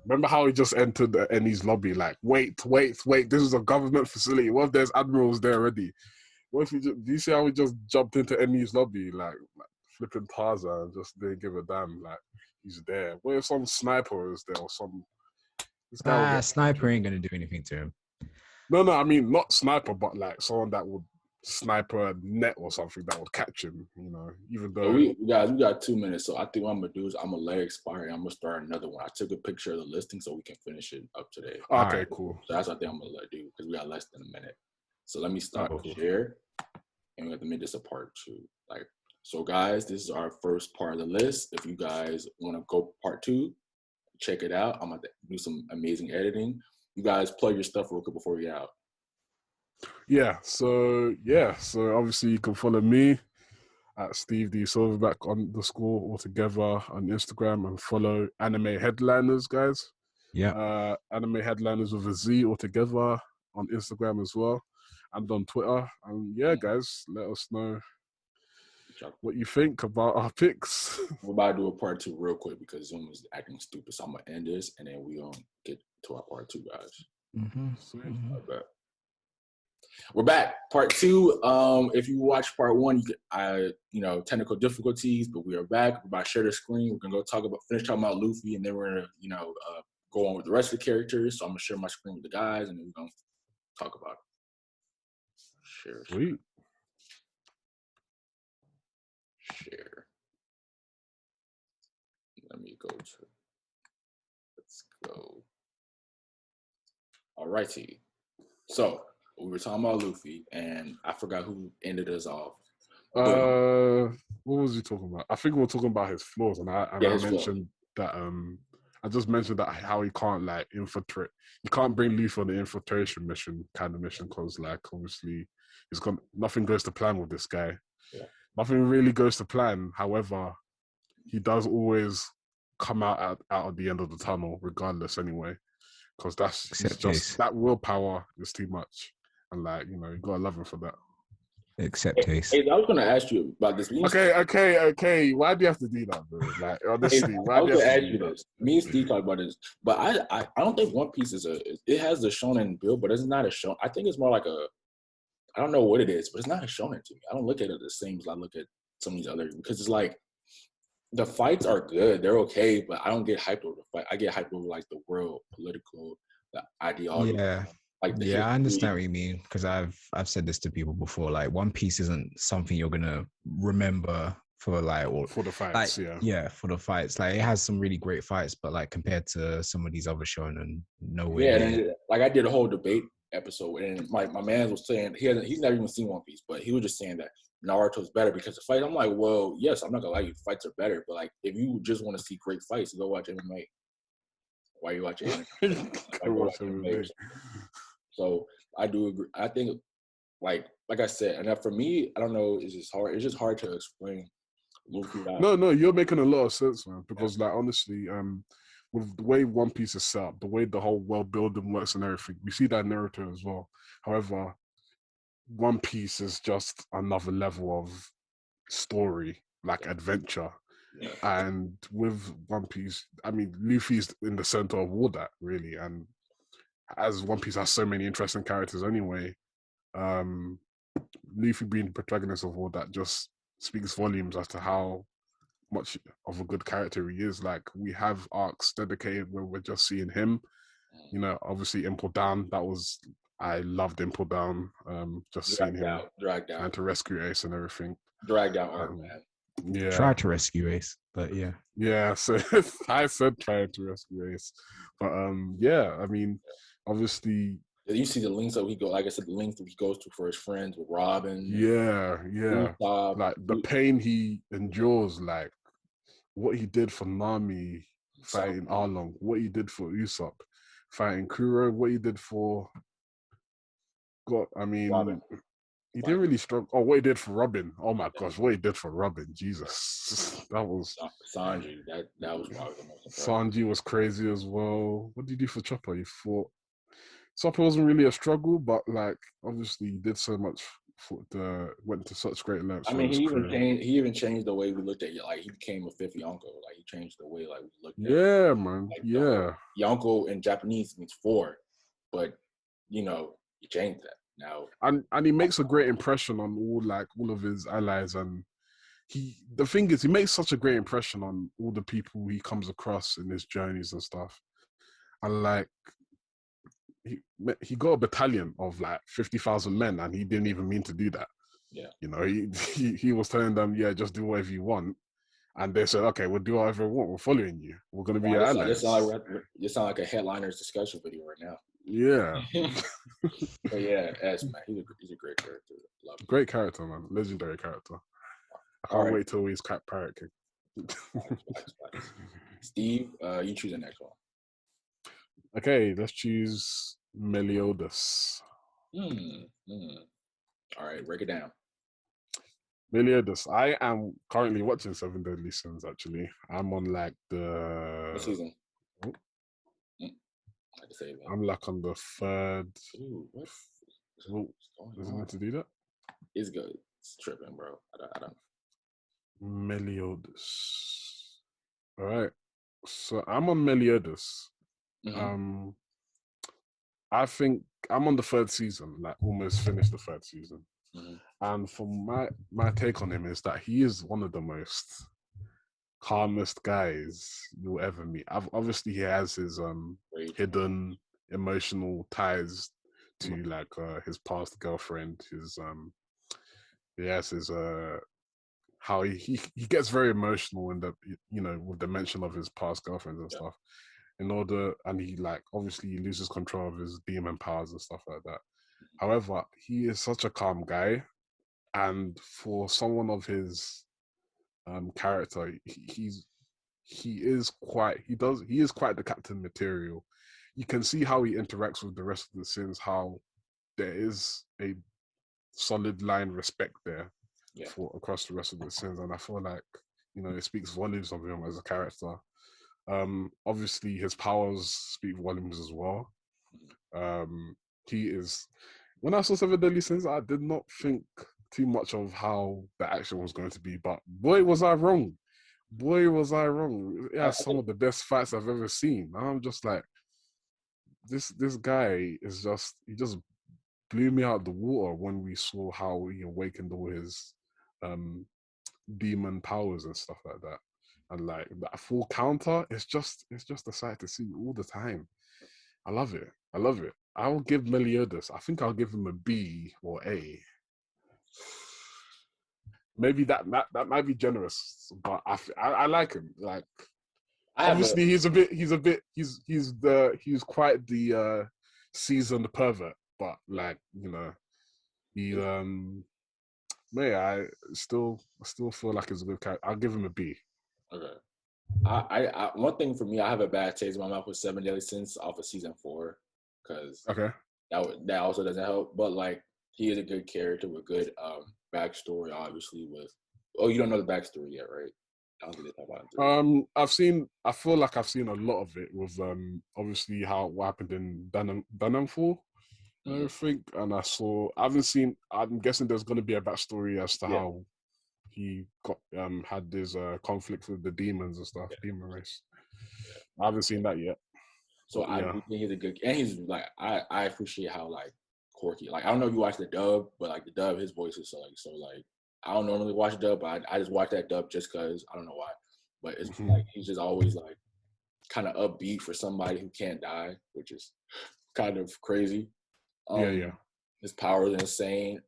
remember how he just entered the Eni's lobby? Like, wait! This is a government facility. What if there's admirals there already? What if do you see how he just jumped into Eni's lobby like flipping Tarzan, just didn't give a damn? Like he's there. What if some sniper is there or some? Sniper ain't gonna do anything to him. No, I mean not sniper, but like someone that would sniper a net or something that would catch him. Even though we got 2 minutes, so I think what I'm gonna do is I'm gonna let it expire. And I'm gonna start another one. I took a picture of the listing so we can finish it up today. Okay, cool. So that's what I think I'm gonna let do because we got less than a minute. So let me stop share, and we have to make this a part 2. Like, so guys, this is our first part of the list. If you guys want to go part 2, check it out. I'm gonna do some amazing editing. You guys plug your stuff real quick before we get out. So obviously you can follow me at Steve D Silverback _ altogether on Instagram and follow Anime Headlinerz, guys. Anime Headlinerz with a Z altogether on Instagram as well and on Twitter. And guys, let us know what you think about our picks. We're about to do a part 2 real quick because Zoom is acting stupid. So I'm gonna end this and then we gonna get to our part 2, guys. Sweet. I bet. We're back. Part 2. If you watch part 1, technical difficulties, but we are back. We're about to share the screen. We're gonna finish talking about Luffy, and then we're gonna, go on with the rest of the characters. So I'm gonna share my screen with the guys, and then we're gonna talk about it. Share. Sweet. Share. Let me go to. Let's go. All righty. So we were talking about Luffy, and I forgot who ended us off. What was he talking about? I think we were talking about his flaws, and I mentioned that I just mentioned that how he can't like infiltrate. You can't bring Luffy on the infiltration mission because like obviously nothing goes to plan with this guy. Yeah. Nothing really goes to plan. However, he does always come out at the end of the tunnel, regardless. Anyway, because that willpower is too much, and like you gotta love him for that. Except taste. Hey, I was gonna ask you about this. Okay. Why do you have to do that, bro? Like honestly, why do you have to do that? Me and Steve talked about this, but I don't think One Piece it has the shonen build, but it's not a shonen. I think it's more like I don't know what it is, but it's not a shonen to me. I don't look at it the same as I look at some of these other, because it's like the fights are good, they're okay, but I don't get hyped over the fight. I get hyped over like the world, political, the ideology. Yeah. Like I understand what you mean, because I've said this to people before. Like One Piece isn't something you're gonna remember for for the fights, for the fights. Like it has some really great fights, but like compared to some of these other shonen, no way. Yeah, and like I did a whole debate episode, and my man was saying he's never even seen One Piece, but he was just saying that Naruto's better because of fight. I'm like, well, yes, I'm not gonna lie, you fights are better, but like if you just want to see great fights, go watch MMA. Why are you watching anime? So I do agree. I think like I said, and for me, I don't know, it's just hard. It's just hard to explain Luffy. No, you're making a lot of sense, man. Because like honestly, with the way One Piece is set up, the way the whole world building works and everything, we see that in Naruto as well. However, One Piece is just another level of story, like adventure. Yeah. And with One Piece, I mean, Luffy's in the center of all that, really. And as One Piece has so many interesting characters anyway, Luffy being the protagonist of all that just speaks volumes as to how much of a good character he is. Like, we have arcs dedicated where we're just seeing him. Obviously Impel Down, I loved Impel Down. Just seeing him dragged out, and to rescue Ace and everything. Dragged out arc, man. Yeah. Try to rescue Ace, but yeah. Yeah, so I said trying to rescue Ace. But I mean, obviously you see the links that the links that he goes to for his friends with Robin. Yeah. Like the pain he endures, like what he did for Nami fighting Arlong, what he did for Usopp fighting Kuro, what he did for Robin. He didn't really struggle. Oh, what he did for Robin. Oh my gosh, what he did for Robin. Jesus. That was Sanji. That was probably the most impressive. Sanji was crazy as well. What did he do for Chopper? He fought. Chopper wasn't really a struggle, but like obviously he did so much went to such great lengths. I mean, he even changed the way we looked at it. Like he became a fifth Yonko. Like he changed the way like we looked at it. Yeah, man. Like, yeah. Yonko in Japanese means 4, but he changed that now. And he makes a great impression on all of his allies, and the thing is he makes such a great impression on all the people he comes across in his journeys and stuff. And like he got a battalion of like 50,000 men, and he didn't even mean to do that. Yeah. He was telling them, yeah, just do whatever you want. And they said, okay, we'll do whatever we want. We're following you. We're going to be your allies. This sounds like a Headlinerz discussion video right now. Yeah. But yeah, man, he's a great character. Love him. Great character, man. Legendary character. I can't wait till he's Cat Parrot King. Steve, you choose the next one. Okay, let's choose Meliodas. All right, break it down. Meliodas. I am currently watching Seven Deadly Sins, actually. I'm on like What season? I'm like on the 3rd. Ooh, Does it need to do that? It's good. It's tripping, bro. I don't. Meliodas. All right. So I'm on Meliodas. Mm-hmm. I think I'm on the third season, like almost finished the third season. Mm-hmm. And from my take on him is that he is one of the most calmest guys you'll ever meet. Obviously, he has his hidden emotional ties to like his past girlfriend. He has his how he gets very emotional in the with the mention of his past girlfriends and stuff. And he like obviously he loses control of his demon powers and stuff like that. However, he is such a calm guy, and for someone of his character, he is quite the captain material. You can see how he interacts with the rest of the sins, how there is a solid line respect there for across the rest of the sins, and I feel like it speaks volumes of him as a character. Obviously his powers speak volumes as well. He is, when I saw Seven Deadly Sins, I did not think too much of how the action was going to be, but boy was I wrong. Yeah, some of the best fights I've ever seen. I'm just like, this guy is he just blew me out the water when we saw how he awakened all his demon powers and stuff like that. And like that full counter, it's just a sight to see all the time. I love it. I'll give Meliodas, I think I'll give him a B or A. Maybe that might be generous, but I like him. Like, obviously he's quite the seasoned pervert, but like he I still feel like he's a good character. I'll give him a B. Okay. I one thing for me, I have a bad taste in my mouth with Seven Deadly Sins off of season 4, because that also doesn't help. But like, he is a good character with good backstory. Obviously, you don't know the backstory yet, right? I don't think they talk about it. I feel like I've seen a lot of it with obviously what happened in Dunham 4. I think, and I'm guessing there's going to be a backstory as to how he got had this conflict with the demons and stuff, demon race. I haven't seen that yet. So I do think he's a good, and he's like, I appreciate how like quirky. Like, I don't know if you watch the dub, but like the dub, his voice is so like I don't normally watch dub, but I just watch that dub just because I don't know why. But it's like he's just always like kind of upbeat for somebody who can't die, which is kind of crazy. His power is insane.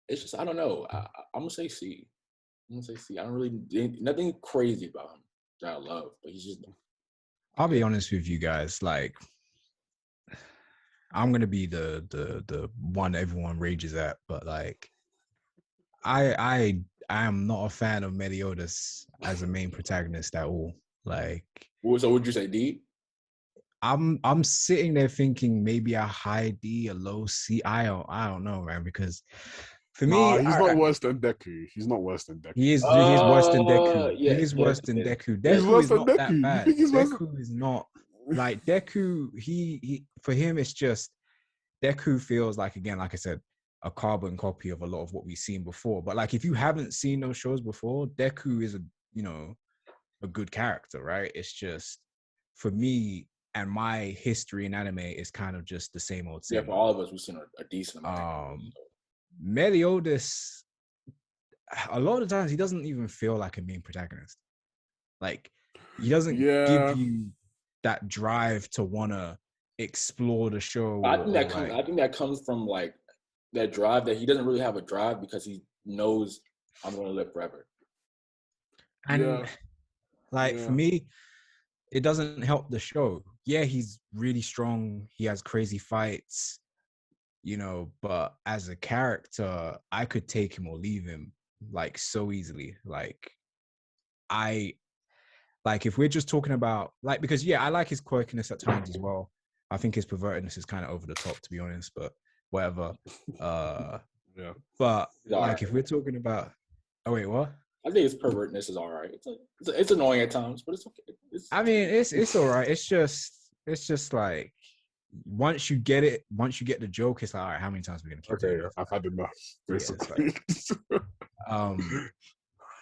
It's just, I don't know. I'm gonna say C. I don't really, nothing crazy about him that I love, but he's just. I'll be honest with you guys. Like, I'm gonna be the one everyone rages at, but like, I am not a fan of Meliodas as a main protagonist at all. Like, so would you say D? I'm sitting there thinking maybe a high D, a low C. I don't know, man, because for me, he's not worse than Deku. He's not worse than Deku. He is worse than Deku. He is worse than Deku. Deku is not that bad. Deku is not like Deku. He for him, it's just Deku feels like, again, like I said, a carbon copy of a lot of what we've seen before. But like, if you haven't seen those shows before, Deku is a good character, right? It's just, for me and my history in anime, is kind of just the same old. Yeah, for all of us, we've seen a decent amount. Meliodas, a lot of times he doesn't even feel like a main protagonist. Like, he doesn't give you that drive to want to explore the show. I think that comes from like that drive, that he doesn't really have a drive because he knows I'm going to live forever. And for me, it doesn't help the show. Yeah, he's really strong. He has crazy fights, but as a character, I could take him or leave him like so easily. Like, if we're just talking about like, because I like his quirkiness at times as well. I think his pervertedness is kind of over the top, to be honest, but whatever. But like, if we're talking about, oh wait, what? I think his pervertedness is all right. It's annoying at times, but it's okay. It's all right. It's just like, once you get the joke, it's like, all right, how many times are we gonna keep doing it? I've had enough.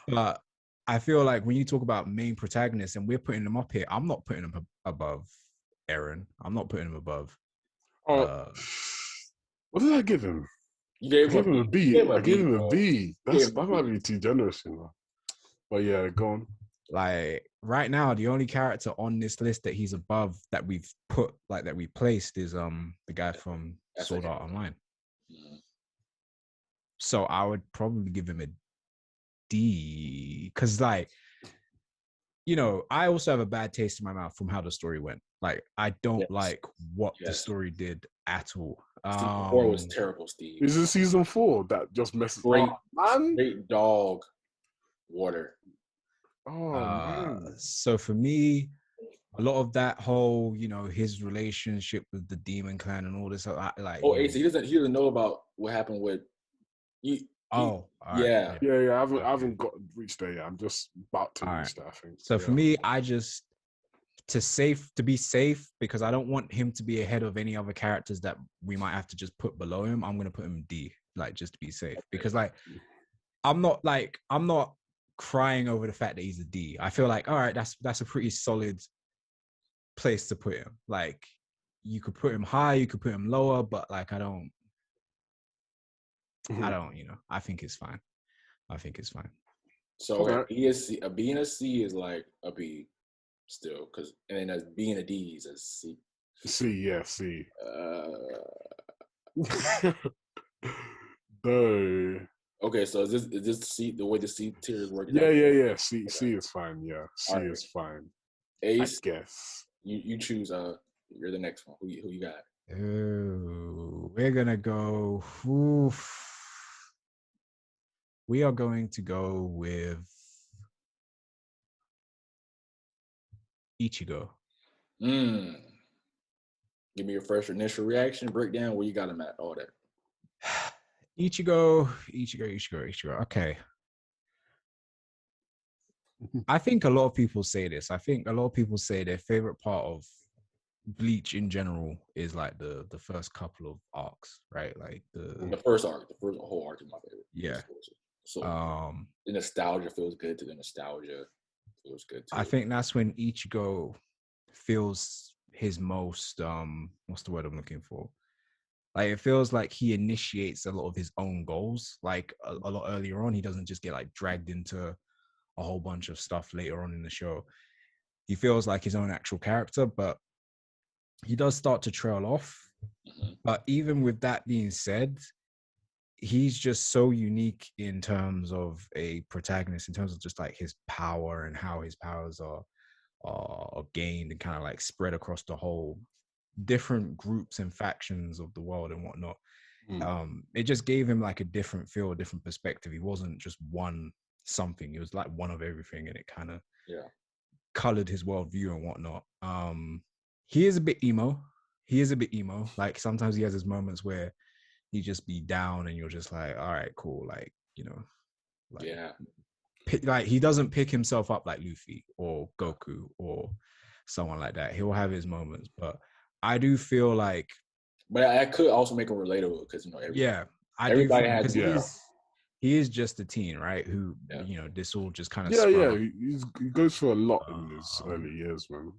But I feel like when you talk about main protagonists and we're putting them up here, I'm not putting them above Eren. I'm not putting him above What did I give him? You gave him a B. I gave him a B. That might be too generous, you know. But yeah, go on. Like right now, the only character on this list that he's above that we've put that we placed is the guy from Sword Art Online. Mm-hmm. So I would probably give him a D, because like, you know, I also have a bad taste in my mouth from how the story went. Like, I don't like what the story did at all. Season 4 was terrible, Steve. Is it season 4 that just messes up? Man, straight dog water. Oh man. So for me, a lot of that whole, you know, his relationship with the Demon Clan and all this, like. Oh, Ace, he doesn't know about what happened with. I haven't got reached there yet. I'm just about to reach there, I think. So for me, I just to be safe, because I don't want him to be ahead of any other characters that we might have to just put below him. I'm gonna put him D, like, just to be safe, because like I'm not crying over the fact that he's a D. I feel like, all right, that's a pretty solid place to put him. Like, you could put him high, you could put him lower, but like I don't, you know, I think it's fine. So a B and a C is like a B still, because and then as B and a D is a C. C. Okay, so is this C, the way the C tier is working? Yeah. C is fine. Yeah, C is fine. Ace, I guess. You choose. You're the next one. Who you got? Oh, we're gonna go. We are going to go with Ichigo. Give me your first initial reaction, breakdown, where you got him at, all that. Ichigo. Okay. I think a lot of people say this. I think a lot of people say their favorite part of Bleach in general is like the first couple of arcs, right? Like the first arc, the first whole arc is my favorite. Yeah. So the nostalgia feels good to the nostalgia. Feels good too. I think that's when Ichigo feels his most what's the word I'm looking for? Like, it feels like he initiates a lot of his own goals. Like a lot earlier on, he doesn't just get like dragged into a whole bunch of stuff later on in the show. He feels like his own actual character, but he does start to trail off. Mm-hmm. But even with that being said, he's just so unique in terms of a protagonist, in terms of just like his power and how his powers are gained and kind of like spread across the whole different groups and factions of the world and whatnot. It just gave him like a different feel, a different perspective. He wasn't just one something. He was like one of everything, and it kind of colored his worldview and whatnot. He is a bit emo. Like, sometimes he has his moments where he just be down and you're just like, all right, cool. Like, you know, like, like he doesn't pick himself up like Luffy or Goku or someone like that. He'll have his moments, but I do feel like, but I could also make him relatable, because, you know, everybody has, he is just a teen, right? Who, you know, this all just kind of he goes through a lot in his early years, man.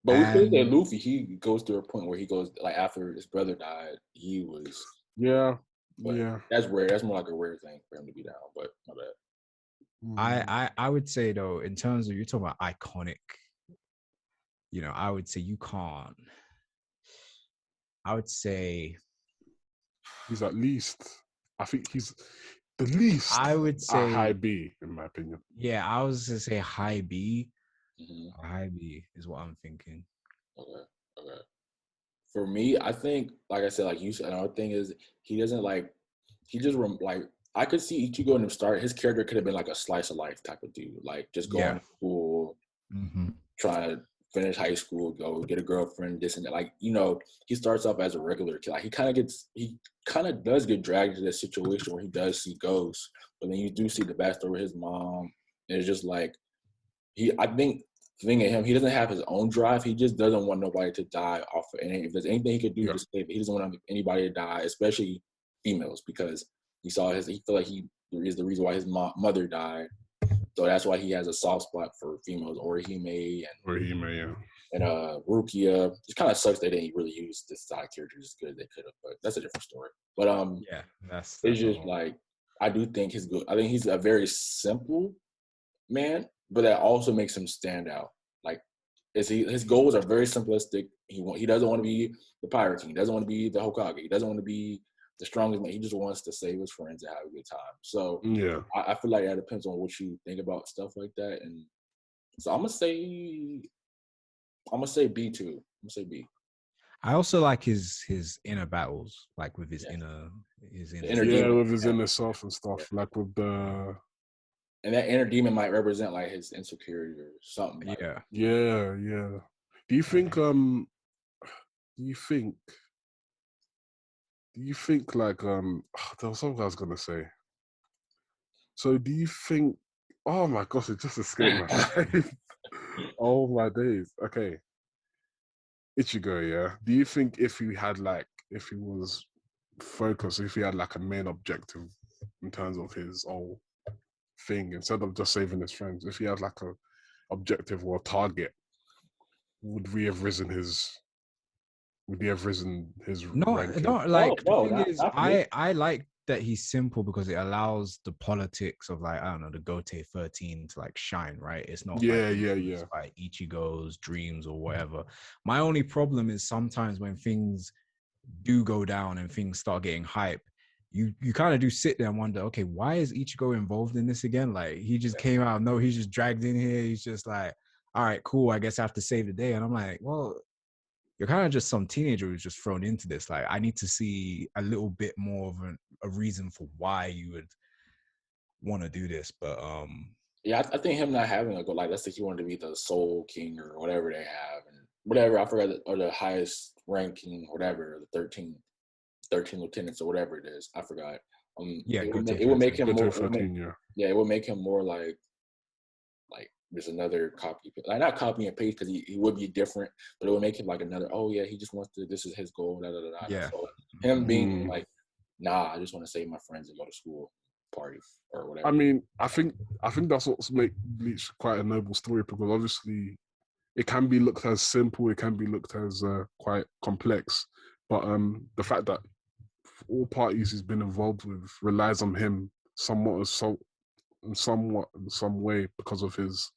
But we could say Luffy, he goes to a point where he goes, like, after his brother died, he was that's rare. That's more like a rare thing for him to be down, but my bad. I would say, though, in terms of, you're talking about iconic, you know, I would say you can't. I would say he's at least, I think he's the least. I would say a high B, in my opinion. Yeah, I was gonna say high B. Mm-hmm. High B is what I'm thinking. Okay. For me, I think, like I said, like you said, another thing is he doesn't like. He just like, I could see Ichigo in the start. His character could have been like a slice of life type of dude, like just going to school, trying to finish high school, go get a girlfriend, this and that. Like, you know, he starts off as a regular kid. Like, he kind of does get dragged into this situation where he does see ghosts, but then you do see the backstory with his mom. And it's just like, I think the thing of him, he doesn't have his own drive. He just doesn't want nobody to die off of it. And if there's anything he could do to save it, he doesn't want anybody to die, especially females, because he feel like he is the reason why his mother died. So that's why he has a soft spot for females, or he may. and Rukia. It kind of sucks they didn't really use the side characters as good as they could have, but that's a different story. But yeah, that's it's just like I do think he's good. I think he's a very simple man, but that also makes him stand out. Like, his goals are very simplistic. He doesn't want to be the Pirate King. He doesn't want to be the Hokage. He doesn't want to be the strongest man. He just wants to save his friends and have a good time. So yeah, I feel like that depends on what you think about stuff like that. And so I'm gonna say B too. I'm gonna say B. I also like his inner battles, like with his inner demon. with his inner self and stuff, like with the. And that inner demon might represent like his insecurity or something. Like yeah. Do you think like there was something I was gonna say. So do you think? Oh my gosh, it just escaped my mind. Oh my days. Okay, Ichigo. Yeah. Do you think if he was focused, if he had like a main objective in terms of his whole thing, instead of just saving his friends, if he had like a objective or a target, would he have risen his ranking? No, like the thing is, I like that he's simple because it allows the politics of like, I don't know, the Gote 13 to like shine, right? It's not like Ichigo's dreams or whatever. My only problem is sometimes when things do go down and things start getting hype, you kind of do sit there and wonder, okay, why is Ichigo involved in this again? Like, he just came out, no, he's just dragged in here. He's just like, all right, cool, I guess I have to save the day. And I'm like, well, you're kind of just some teenager who's just thrown into this. Like, I need to see a little bit more of a reason for why you would want to do this. But yeah, I think him not having a goal, like, let's say he wanted to be the Soul King or whatever they have, and whatever, I forgot, or the highest ranking, whatever, the 13 lieutenants or whatever it is, I forgot. It would make him more. 13, it would make him more like there's another copy, like not copy and paste, because he would be different, but it would make him like another. Oh yeah, he just wants to. This is his goal. Da, da, da, da. Yeah. So him being like, nah, I just want to save my friends and go to school, party or whatever. I mean, I think that's what's make Bleach quite a noble story, because obviously it can be looked as simple, it can be looked as quite complex, but the fact that all parties he's been involved with relies on him in some way, because of his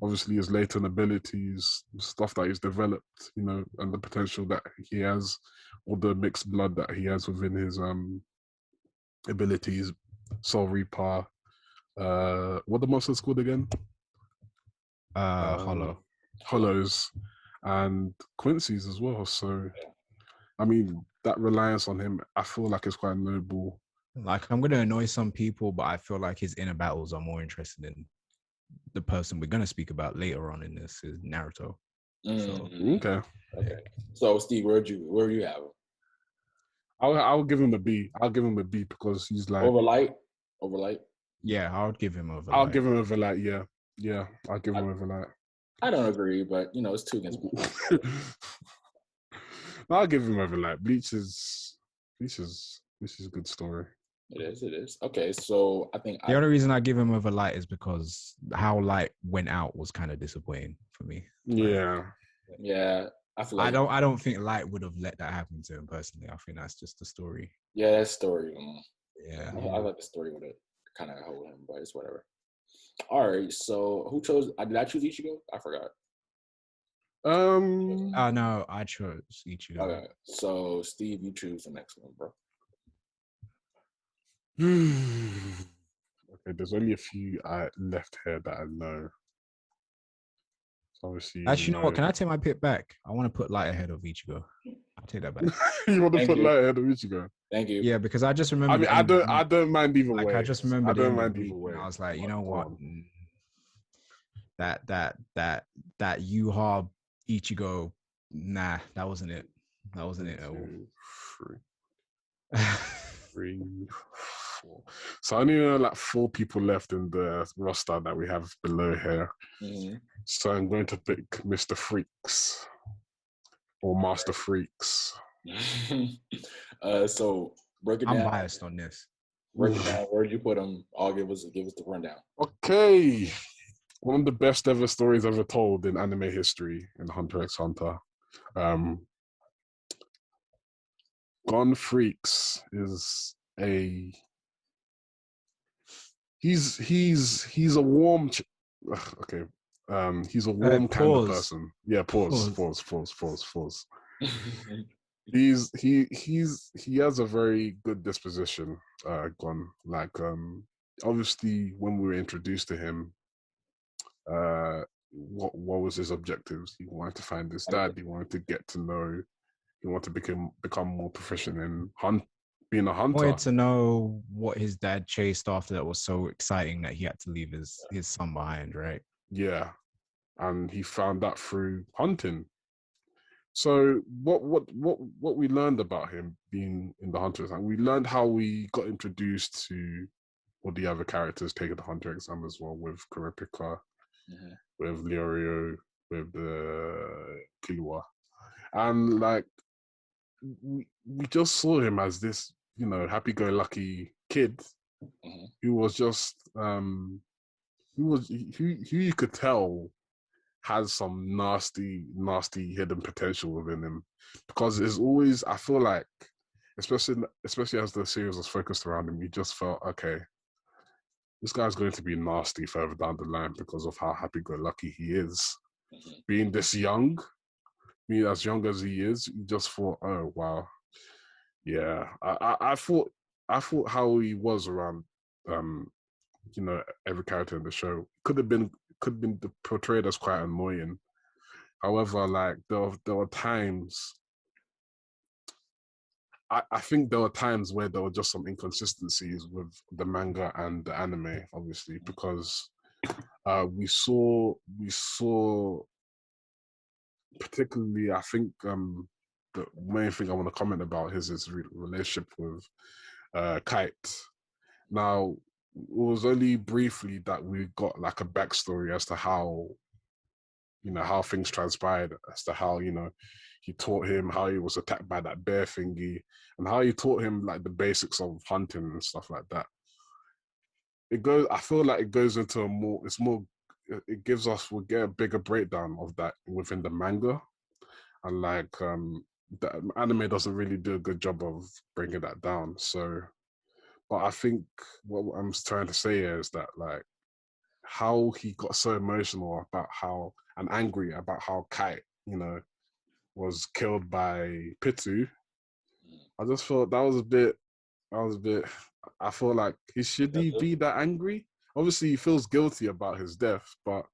latent abilities, stuff that he's developed, and the potential that he has, or the mixed blood that he has within his abilities. Soul Reaper, what the monster's called again? Hollows, and Quincy's as well. So, I mean, that reliance on him, I feel like it's quite noble. Like, I'm gonna annoy some people, but I feel like his inner battles are more interesting than the person we're gonna speak about later on in this, is Naruto. So, okay. So, Steve, where do you have him? I'll give him a B. I'll give him a B because he's like over light. Yeah, I would give him over. I'll give him over light. Yeah, I'll give him over light. I don't agree, but it's 2 against 1. I'll give him over light. Bleach is a good story. It is. Okay, so I think the only reason I give him over light is because how light went out was kind of disappointing for me. Yeah. I feel like I don't think Light would have let that happen to him personally. I think that's just the story. Yeah, that story. Yeah, I like the story with it. Kind of hold him, but it's whatever. All right, so who chose? Did I choose Ichigo? I forgot. No, I chose Ichigo. Okay, so Steve, you choose the next one, bro. Okay, there's only a few left here that I know. So obviously, actually, you know what? Can I take my pick back? I want to put Light ahead of Ichigo. I'll take that back. You want to put Light ahead of Ichigo? Thank you. Yeah, because I just remember. I mean, I don't mind either way. I just remember. I don't mind either way. I was like, you know what? That Yuha Ichigo. Nah, that wasn't it. That wasn't it at all. 3, 4. So I only know like 4 people left in the roster that we have below here. So I'm going to pick Mr. Freaks or Master Freaks. So break it down. I'm biased on this. Break it down. Where'd you put him? I'll give us the rundown. Okay. one of the best ever stories ever told in anime history in Hunter x Hunter. Gon Freaks is a he's a warm okay. He's a warm kind of person. Yeah, pause. He has a very good disposition, Gon. Like obviously when we were introduced to him, what was his objectives? He wanted to find his dad, he wanted to get to know, he wanted to become more proficient in being a hunter. Wanted to know what his dad chased after that was so exciting that he had to leave his son behind, right? Yeah. And he found that through hunting. So what we learned about him being in the hunter exam, we learned how we got introduced to all the other characters taking the hunter exam as well, with Kurapika, with Leorio, with the Killua. And like we just saw him as this, happy-go-lucky kid who was just who you could tell has some nasty hidden potential within him, because it's always, I feel like, especially as the series was focused around him, you just felt, okay, this guy's going to be nasty further down the line because of how happy-go-lucky he is. Being this young, being as young as he is, you just thought, oh wow, yeah. I thought how he was around, every character in the show could have been portrayed as quite annoying. However, like there were times. I think there were times where there were just some inconsistencies with the manga and the anime, obviously, because we saw particularly, I think the main thing I want to comment about is his relationship with Kite. Now, it was only briefly that we got like a backstory as to how things transpired, as to how, he taught him how he was attacked by that bear thingy, and how he taught him like the basics of hunting and stuff like that. I feel like it goes into we'll get a bigger breakdown of that within the manga. And like the anime doesn't really do a good job of bringing that down. So, but I think what I'm trying to say is that like how he got so emotional about and angry about how Kite, was killed by Pitu. I just thought that was a bit. I feel like should he be that angry? Obviously, he feels guilty about his death, but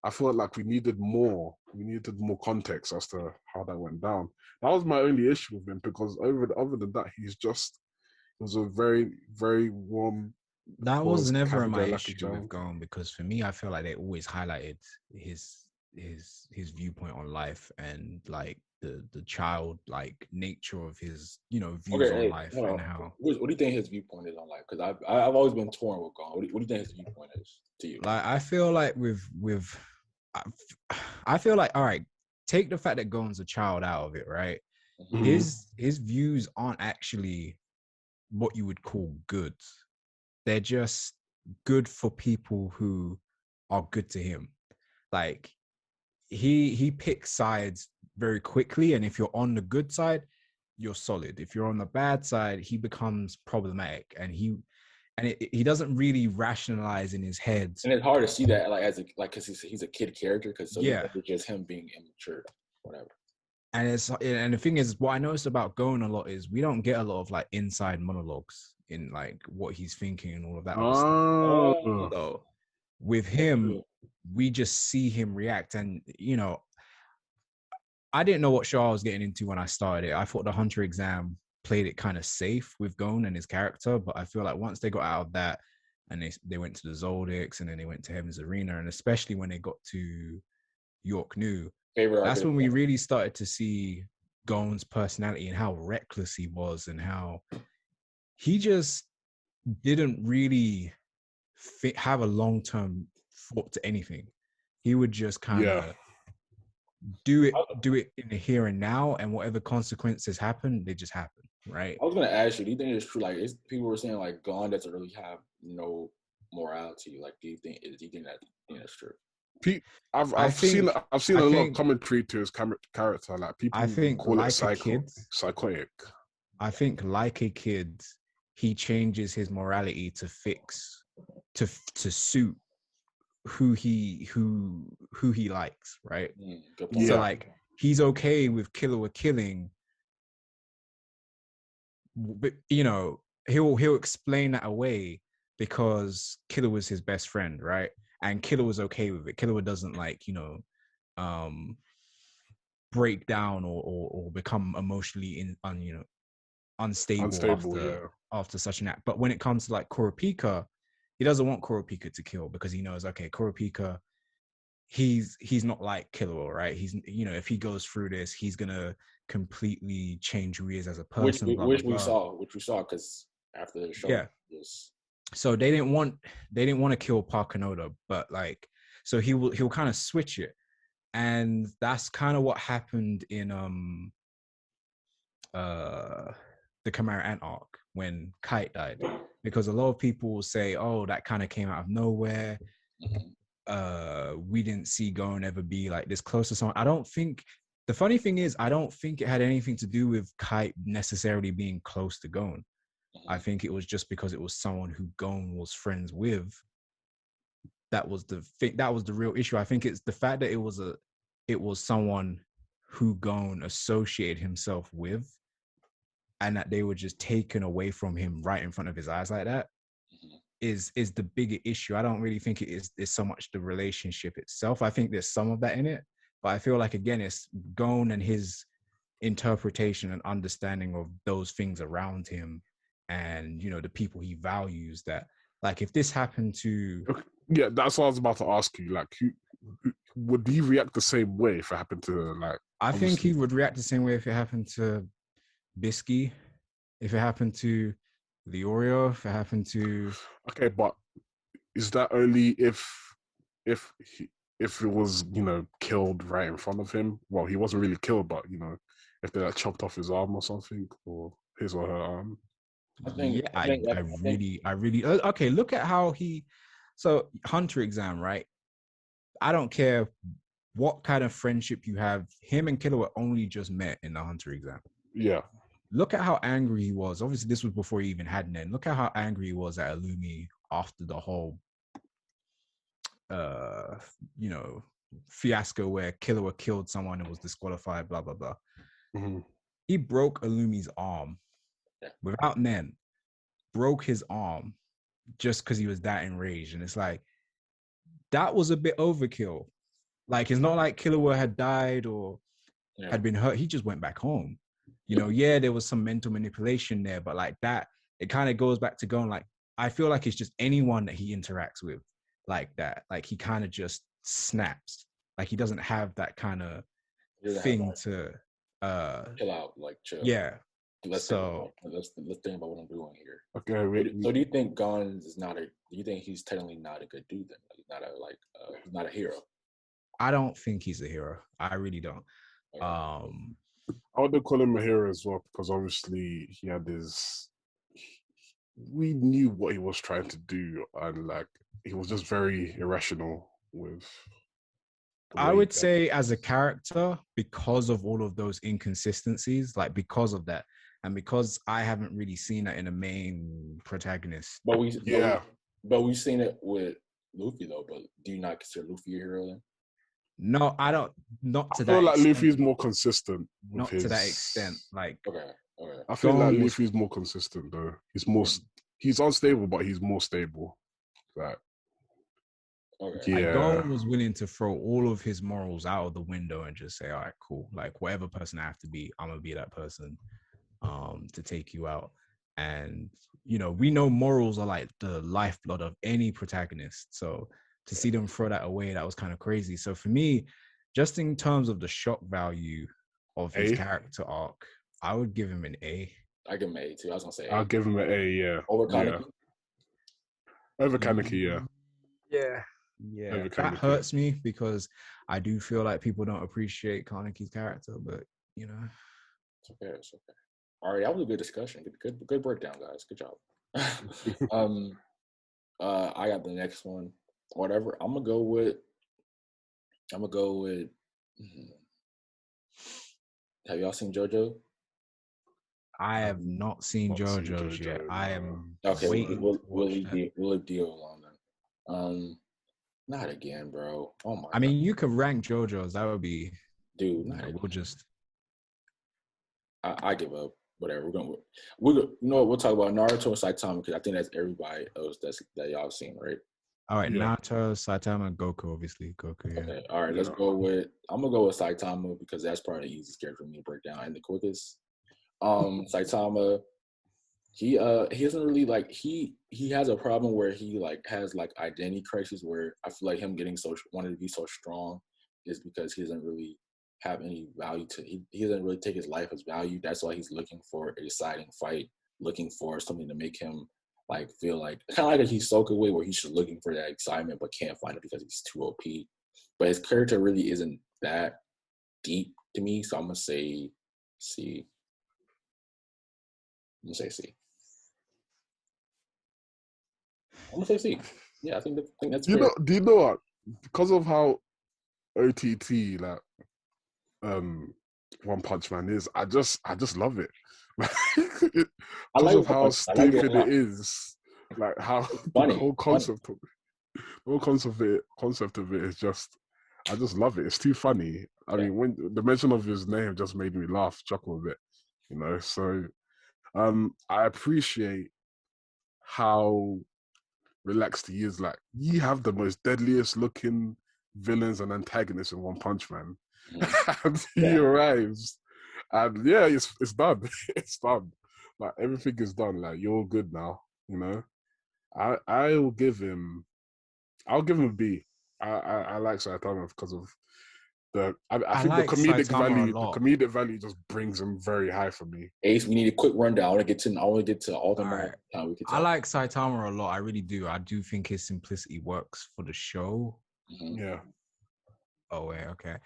I felt like we needed more. We needed more context as to how that went down. That was my only issue with him, because other than that, he was a very, very warm. That was never my issue with Gon, because for me, I feel like they always highlighted his viewpoint on life and like the childlike nature of his views on life and how. What do you think his viewpoint is on life? Because I've always been torn with Gon. What do you think his viewpoint is to you? Like I feel like I feel like, all right, take the fact that Gon's a child out of it, right? Mm-hmm. His views aren't actually what you would call good. They're just good for people who are good to him. Like he picks sides very quickly, and if you're on the good side, you're solid. If you're on the bad side, he becomes problematic, and he doesn't really rationalize in his head. And it's hard to see that because he's a kid character, because it's just him being immature, whatever. And the thing is, what I noticed about Gon a lot is we don't get a lot of like inside monologues in like what he's thinking and all of that stuff. So with him, we just see him react, and I didn't know what show I was getting into when I started it. I thought the Hunter exam played it kind of safe with Gon and his character, but I feel like once they got out of that and they went to the Zoldyx, and then they went to Heaven's Arena, and especially when they got to York New, that's when we really started to see Gon's personality and how reckless he was, and how he just didn't really have a long-term thought to anything. He would just kind of do it in the here and now, and whatever consequences happen, they just happen, right? I was gonna ask you, do you think it's true? Like, people were saying like Gon doesn't really have morality? Like, do you think that that's true? I've seen a lot of commentary to his character. Like people call it psychotic. I think like a kid, he changes his morality to suit who he likes, right? Yeah. So like he's okay with Killua killing, but he'll explain that away because Killua was his best friend, right? And Killua was okay with it. Killua doesn't break down or become emotionally unstable after such an act. But when it comes to like Kurapika, he doesn't want Kurapika to kill because he knows, okay, Kurapika, he's not like Killua, right? He's if he goes through this, he's gonna completely change who he is as a person. Which we saw because after the show, so they didn't want to kill Parkanoda, but like, so he'll kind of switch it, and that's kind of what happened in the Chimera Ant arc when Kite died, because a lot of people will say, oh, that kind of came out of nowhere. We didn't see Gon ever be like this close to someone. The funny thing is, I don't think it had anything to do with Kite necessarily being close to Gon. I think it was just because it was someone who Gon was friends with. That was the real issue. I think it's the fact that it was someone who Gon associated himself with, and that they were just taken away from him right in front of his eyes like that is the bigger issue. I don't really think it is so much the relationship itself. I think there's some of that in it, but I feel like, again, it's Gon and his interpretation and understanding of those things around him and, the people he values, that, like, if this happened to... Yeah, that's what I was about to ask you. Like, would he react the same way if it happened to, like... I think he would react the same way if it happened to Bisky, if it happened to the Oreo, if it happened to... Okay, but is that only if it was, killed right in front of him? Well, he wasn't really killed, but, if they like chopped off his arm or something, or his or her arm. I really okay, look at how he... So Hunter exam, right? I don't care what kind of friendship you have. Him and Killua only just met in the Hunter exam. Yeah. Look at how angry he was. Obviously, this was before he even had Nen. Look at how angry he was at Illumi after the whole, fiasco where Killua killed someone and was disqualified, blah, blah, blah. Mm-hmm. He broke Illumi's arm without Nen. Broke his arm just because he was that enraged. And it's like, that was a bit overkill. Like, it's not like Killua had died or had been hurt. He just went back home. There was some mental manipulation there, but like that, it kind of goes back to going, like, I feel like it's just anyone that he interacts with like that. Like, he kind of just snaps. Like, he doesn't have that kind of thing to chill out, like chill. Yeah. Let's think about what I'm doing here. Okay. So do you think Gon is not do you think he's technically not a good dude then? He's not a hero. I don't think he's a hero. I really don't. Okay. I wouldn't call him a hero as well, because obviously he had we knew what he was trying to do, and like he was just very irrational with... I would say as a character, because of all of those inconsistencies, like because of that, and because I haven't really seen that in a main protagonist. But we've seen it with Luffy though. But do you not consider Luffy a hero then? No, I don't. Not to that. I feel like Luffy's more consistent. Not to that extent. Like, okay. I feel like Luffy's more consistent though. He's unstable, but he's more stable. Like, okay. Gon was willing to throw all of his morals out of the window and just say, all right, cool. Like, whatever person I have to be, I'm gonna be that person to take you out. And we know morals are like the lifeblood of any protagonist. So to see them throw that away, that was kind of crazy. So for me, just in terms of the shock value of his character arc, I would give him an A. I give him an A too. I was gonna say I'll give him an A, yeah. Over Kaneki? Over Kaneki, yeah. Yeah, that hurts me because I do feel like people don't appreciate Kaneki's character, but it's okay. All right, that was a good discussion. Good breakdown, guys. Good job. I got the next one. Whatever. I'm gonna go with. Have y'all seen JoJo? I have not seen JoJo's yet. I am waiting to watch that. We'll leave Dio alone then. Not again, bro. Oh my God. I mean, you could rank JoJo's. That would be, dude. We'll just. I give up. Whatever. You know what? We'll talk about Naruto and Saitama because I think that's everybody else that y'all seen, right? All right, yeah. Naruto, Saitama, Goku, obviously. Goku, yeah. Okay, all right, let's go with... I'm going to go with Saitama because that's probably the easiest character for me to break down and the quickest. Saitama, he doesn't really, like, he has a problem where he, like, has, like, identity crisis where I feel like him wanting to be so strong is because he doesn't really have any value to... He doesn't really take his life as value. That's why he's looking for a deciding fight, looking for something to make him... like feel like kind of like a Hisoka way where he's just looking for that excitement but can't find it because he's too OP. But his character really isn't that deep to me, so I'm gonna say C. I'm gonna say C. Yeah, I think that's fair. Do you know what? Because of how OTT like One Punch Man is, I just love it. Because of how stupid it is. Like how the whole concept of it is just, I just love it. It's too funny. I mean, when the mention of his name just made me laugh, chuckle a bit, you know. So, I appreciate how relaxed he is. Like, you have the most deadliest looking villains and antagonists in One Punch Man, and he arrives, and it's done. It's done. Like everything is done. Like you're all good now, you know. I'll give him a B. I like Saitama because of I think like the comedic value just brings him very high for me. Ace, we need a quick rundown. I want to get to all the right. I like Saitama a lot. I really do. I do think his simplicity works for the show. Mm-hmm. Yeah. Oh wait, okay.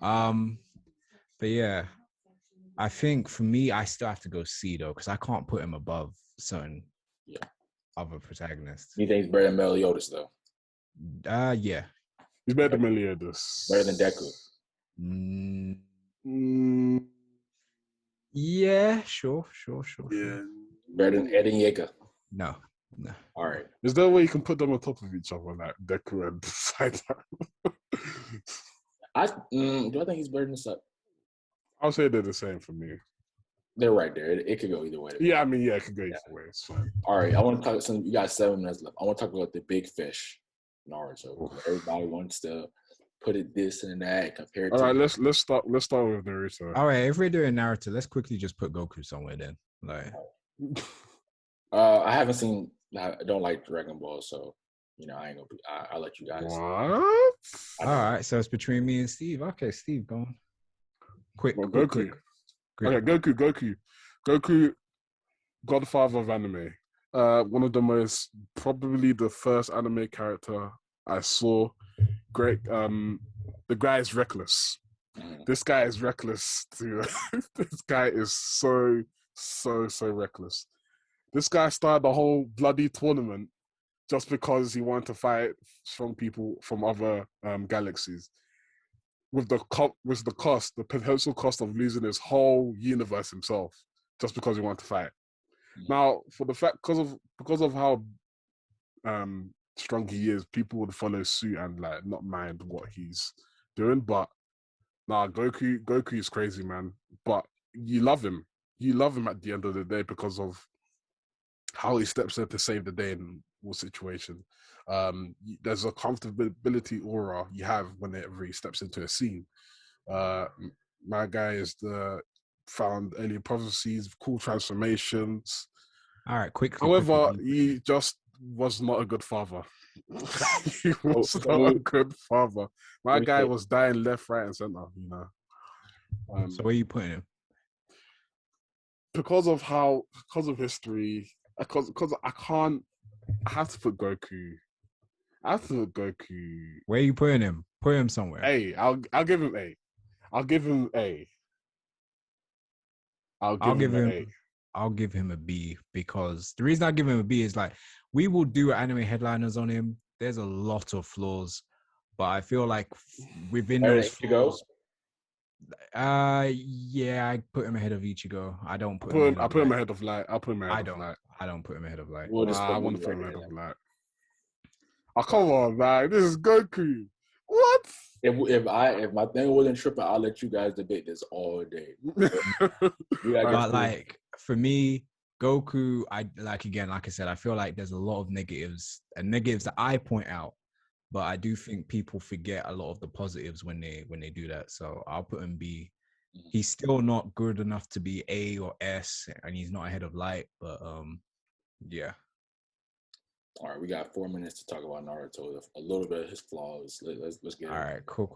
But yeah, I think for me, I still have to go C though because I can't put him above certain other protagonists. You think he's better than Meliodas though? Yeah. He's better than Meliodas. Better than Deku. Yeah, sure. Yeah. Better than Ed and Yeager. No. All right. Is there a way you can put them on top of each other, like Deku and Saitama? Do I think he's better than Saitama? I'll say they're the same for me. They're right there. It could go either way. Yeah, I mean, it could go either way. It's fine. All right, I want to talk. Since you got 7 minutes left, I want to talk about the big fish, Naruto. Everybody wants to put it this and that compared. All right, let's start with Naruto. All right, if we're doing Naruto, let's quickly just put Goku somewhere then. Like, I don't like Dragon Ball, so I ain't gonna be. I'll let you guys. What? All right, so it's between me and Steve. Okay, Steve, go on. Quick. Okay, Goku, godfather of anime. One of the most, probably the first anime character I saw. Great. The guy is reckless. This guy is reckless too. This guy is so reckless. This guy started the whole bloody tournament just because he wanted to fight strong people from other galaxies. With the potential cost of losing his whole universe himself, just because he wanted to fight. Now, for the fact, because of how strong he is, people would follow suit and like not mind what he's doing. But Goku is crazy, man. But you love him. You love him at the end of the day because of how he steps in to save the day in all situation. There's a comfortability aura you have whenever he steps into a scene. My guy is found alien prophecies, cool transformations. All right, However, he just was not a good father. He was not a good father. My guy was dying left, right, and center. So where are you putting him? Because of history. Because I can't. I have to put Goku. Where are you putting him? Put him somewhere. A. I'll give him A. I'll give him A. I'll give him a B, because the reason I give him a B is like, we will do anime headliners on him. There's a lot of flaws, but I feel like within those flaws, yeah, I put him ahead of Ichigo. I don't put him. I put him ahead of Light. I put him ahead of Light. I don't put him ahead of Light. I want to put him ahead of Light. Oh, come on, man! This is Goku. What? If my thing wasn't tripping, I'll let you guys debate this all day. But like for me, Goku, like I said, I feel like there's a lot of negatives that I point out, but I do think people forget a lot of the positives when they do that. So I'll put him B. He's still not good enough to be A or S, and he's not ahead of Light, but yeah. All right, we got 4 minutes to talk about Naruto. A little bit of his flaws. Let's get it. All right, cool.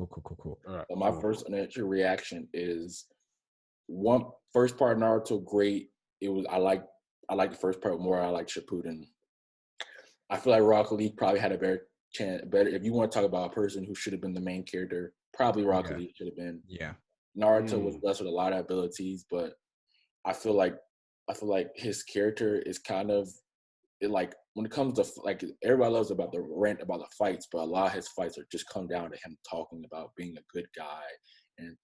All right, so my first initial reaction is first part of Naruto great. It was I like the first part more. I like Shippuden. I feel like Rocket League probably had a better chance. If you want to talk about a person who should have been the main character, probably Rocket League should have been. Yeah. Naruto was blessed with a lot of abilities, but I feel like his character is kind of like, when it comes to like, everybody loves about the rant about the fights, but a lot of his fights are just come down to him talking about being a good guy and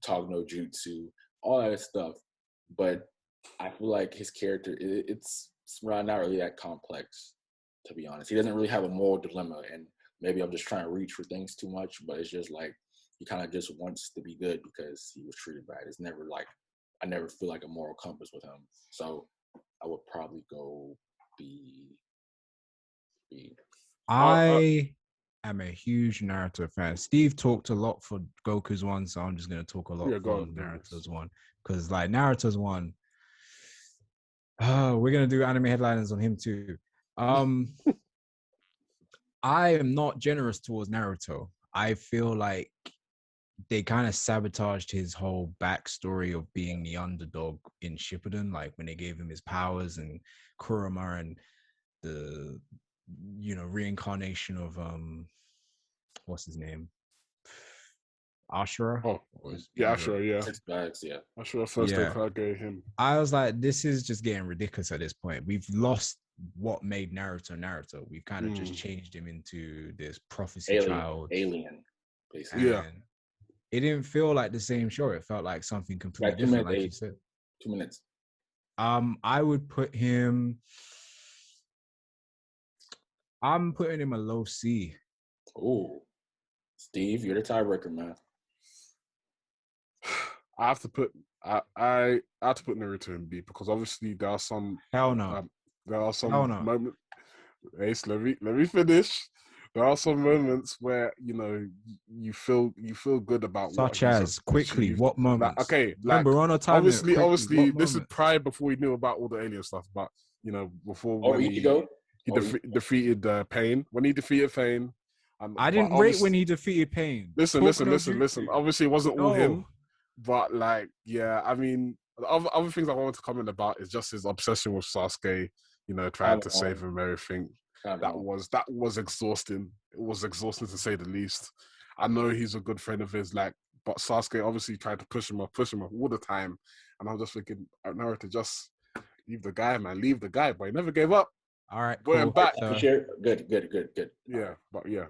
talk no jutsu, all that stuff. But I feel like his character, it's not really that complex, to be honest. He doesn't really have a moral dilemma, and maybe I'm just trying to reach for things too much, but it's just like he kind of just wants to be good because he was treated bad. It's never like, I never feel like a moral compass with him. So I would probably go B. I am a huge Naruto fan. Steve talked a lot for Goku's one, so I'm just going to talk a lot for Naruto's one. Because like Naruto's one, we're going to do anime headliners on him too. I am not generous towards Naruto. I feel like they kind of sabotaged his whole backstory of being the underdog in Shippuden, like when they gave him his powers and Kurama and the reincarnation of what's his name, Ashura. Ashura, yeah. 6 bags, yeah. Ashura first Hokage him. I was like, this is just getting ridiculous at this point. We've lost what made Naruto. We've kind of just changed him into this prophecy alien, basically. Yeah. It didn't feel like the same show. It felt like something completely different, like you said. 2 minutes. I would put him. I'm putting him a low C. Oh, Steve, you're the tiebreaker, man. I have to put Naruto in B, because obviously there are some. Hell no. There are some moments. Ace, let me finish. There are some moments where you feel good about such as quickly what moments. Remember, on a time. Obviously, this is prior before we knew about all the alien stuff. But before when Ichigo? He defeated Pain. When he defeated Pain, I didn't rate when he defeated Pain. Listen. Obviously, it wasn't all him, but like, yeah. I mean, the other things I wanted to comment about is just his obsession with Sasuke. Trying to save him, everything. That was exhausting. It was exhausting to say the least. I know he's a good friend of his, but Sasuke obviously tried to push him up all the time, and I'm just thinking, Naruto, just leave the guy, man. Leave the guy, but he never gave up. All right, going back. Good. Yeah, but yeah.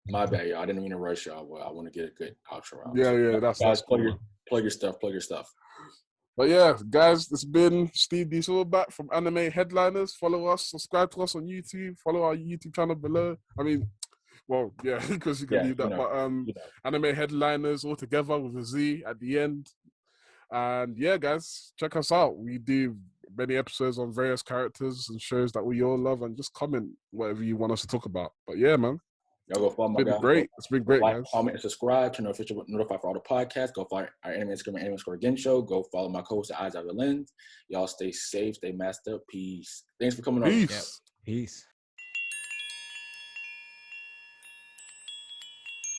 My bad, y'all. I didn't mean to rush y'all, but I want to get a good outro out. Yeah, that's cool. Plug your stuff. But yeah, guys, it's been Steve D. Silverback from Anime Headliners. Follow us, subscribe to us on YouTube, follow our YouTube channel below. I mean, well, yeah, because you can leave that. But Anime Headliners all together with a Z at the end. And yeah, guys, check us out. We do many episodes on various characters and shows that we all love, and just comment whatever you want us to talk about. But yeah, man. Y'all go follow my guy. It's been great, guys. Comment and subscribe. Turn notified for all the podcasts. Go follow our Anime Instagram, Anime Gensho. Go follow my co-host at Eyes Out of the Lens. Y'all stay safe, stay masked up. Peace. Thanks for coming on. Peace.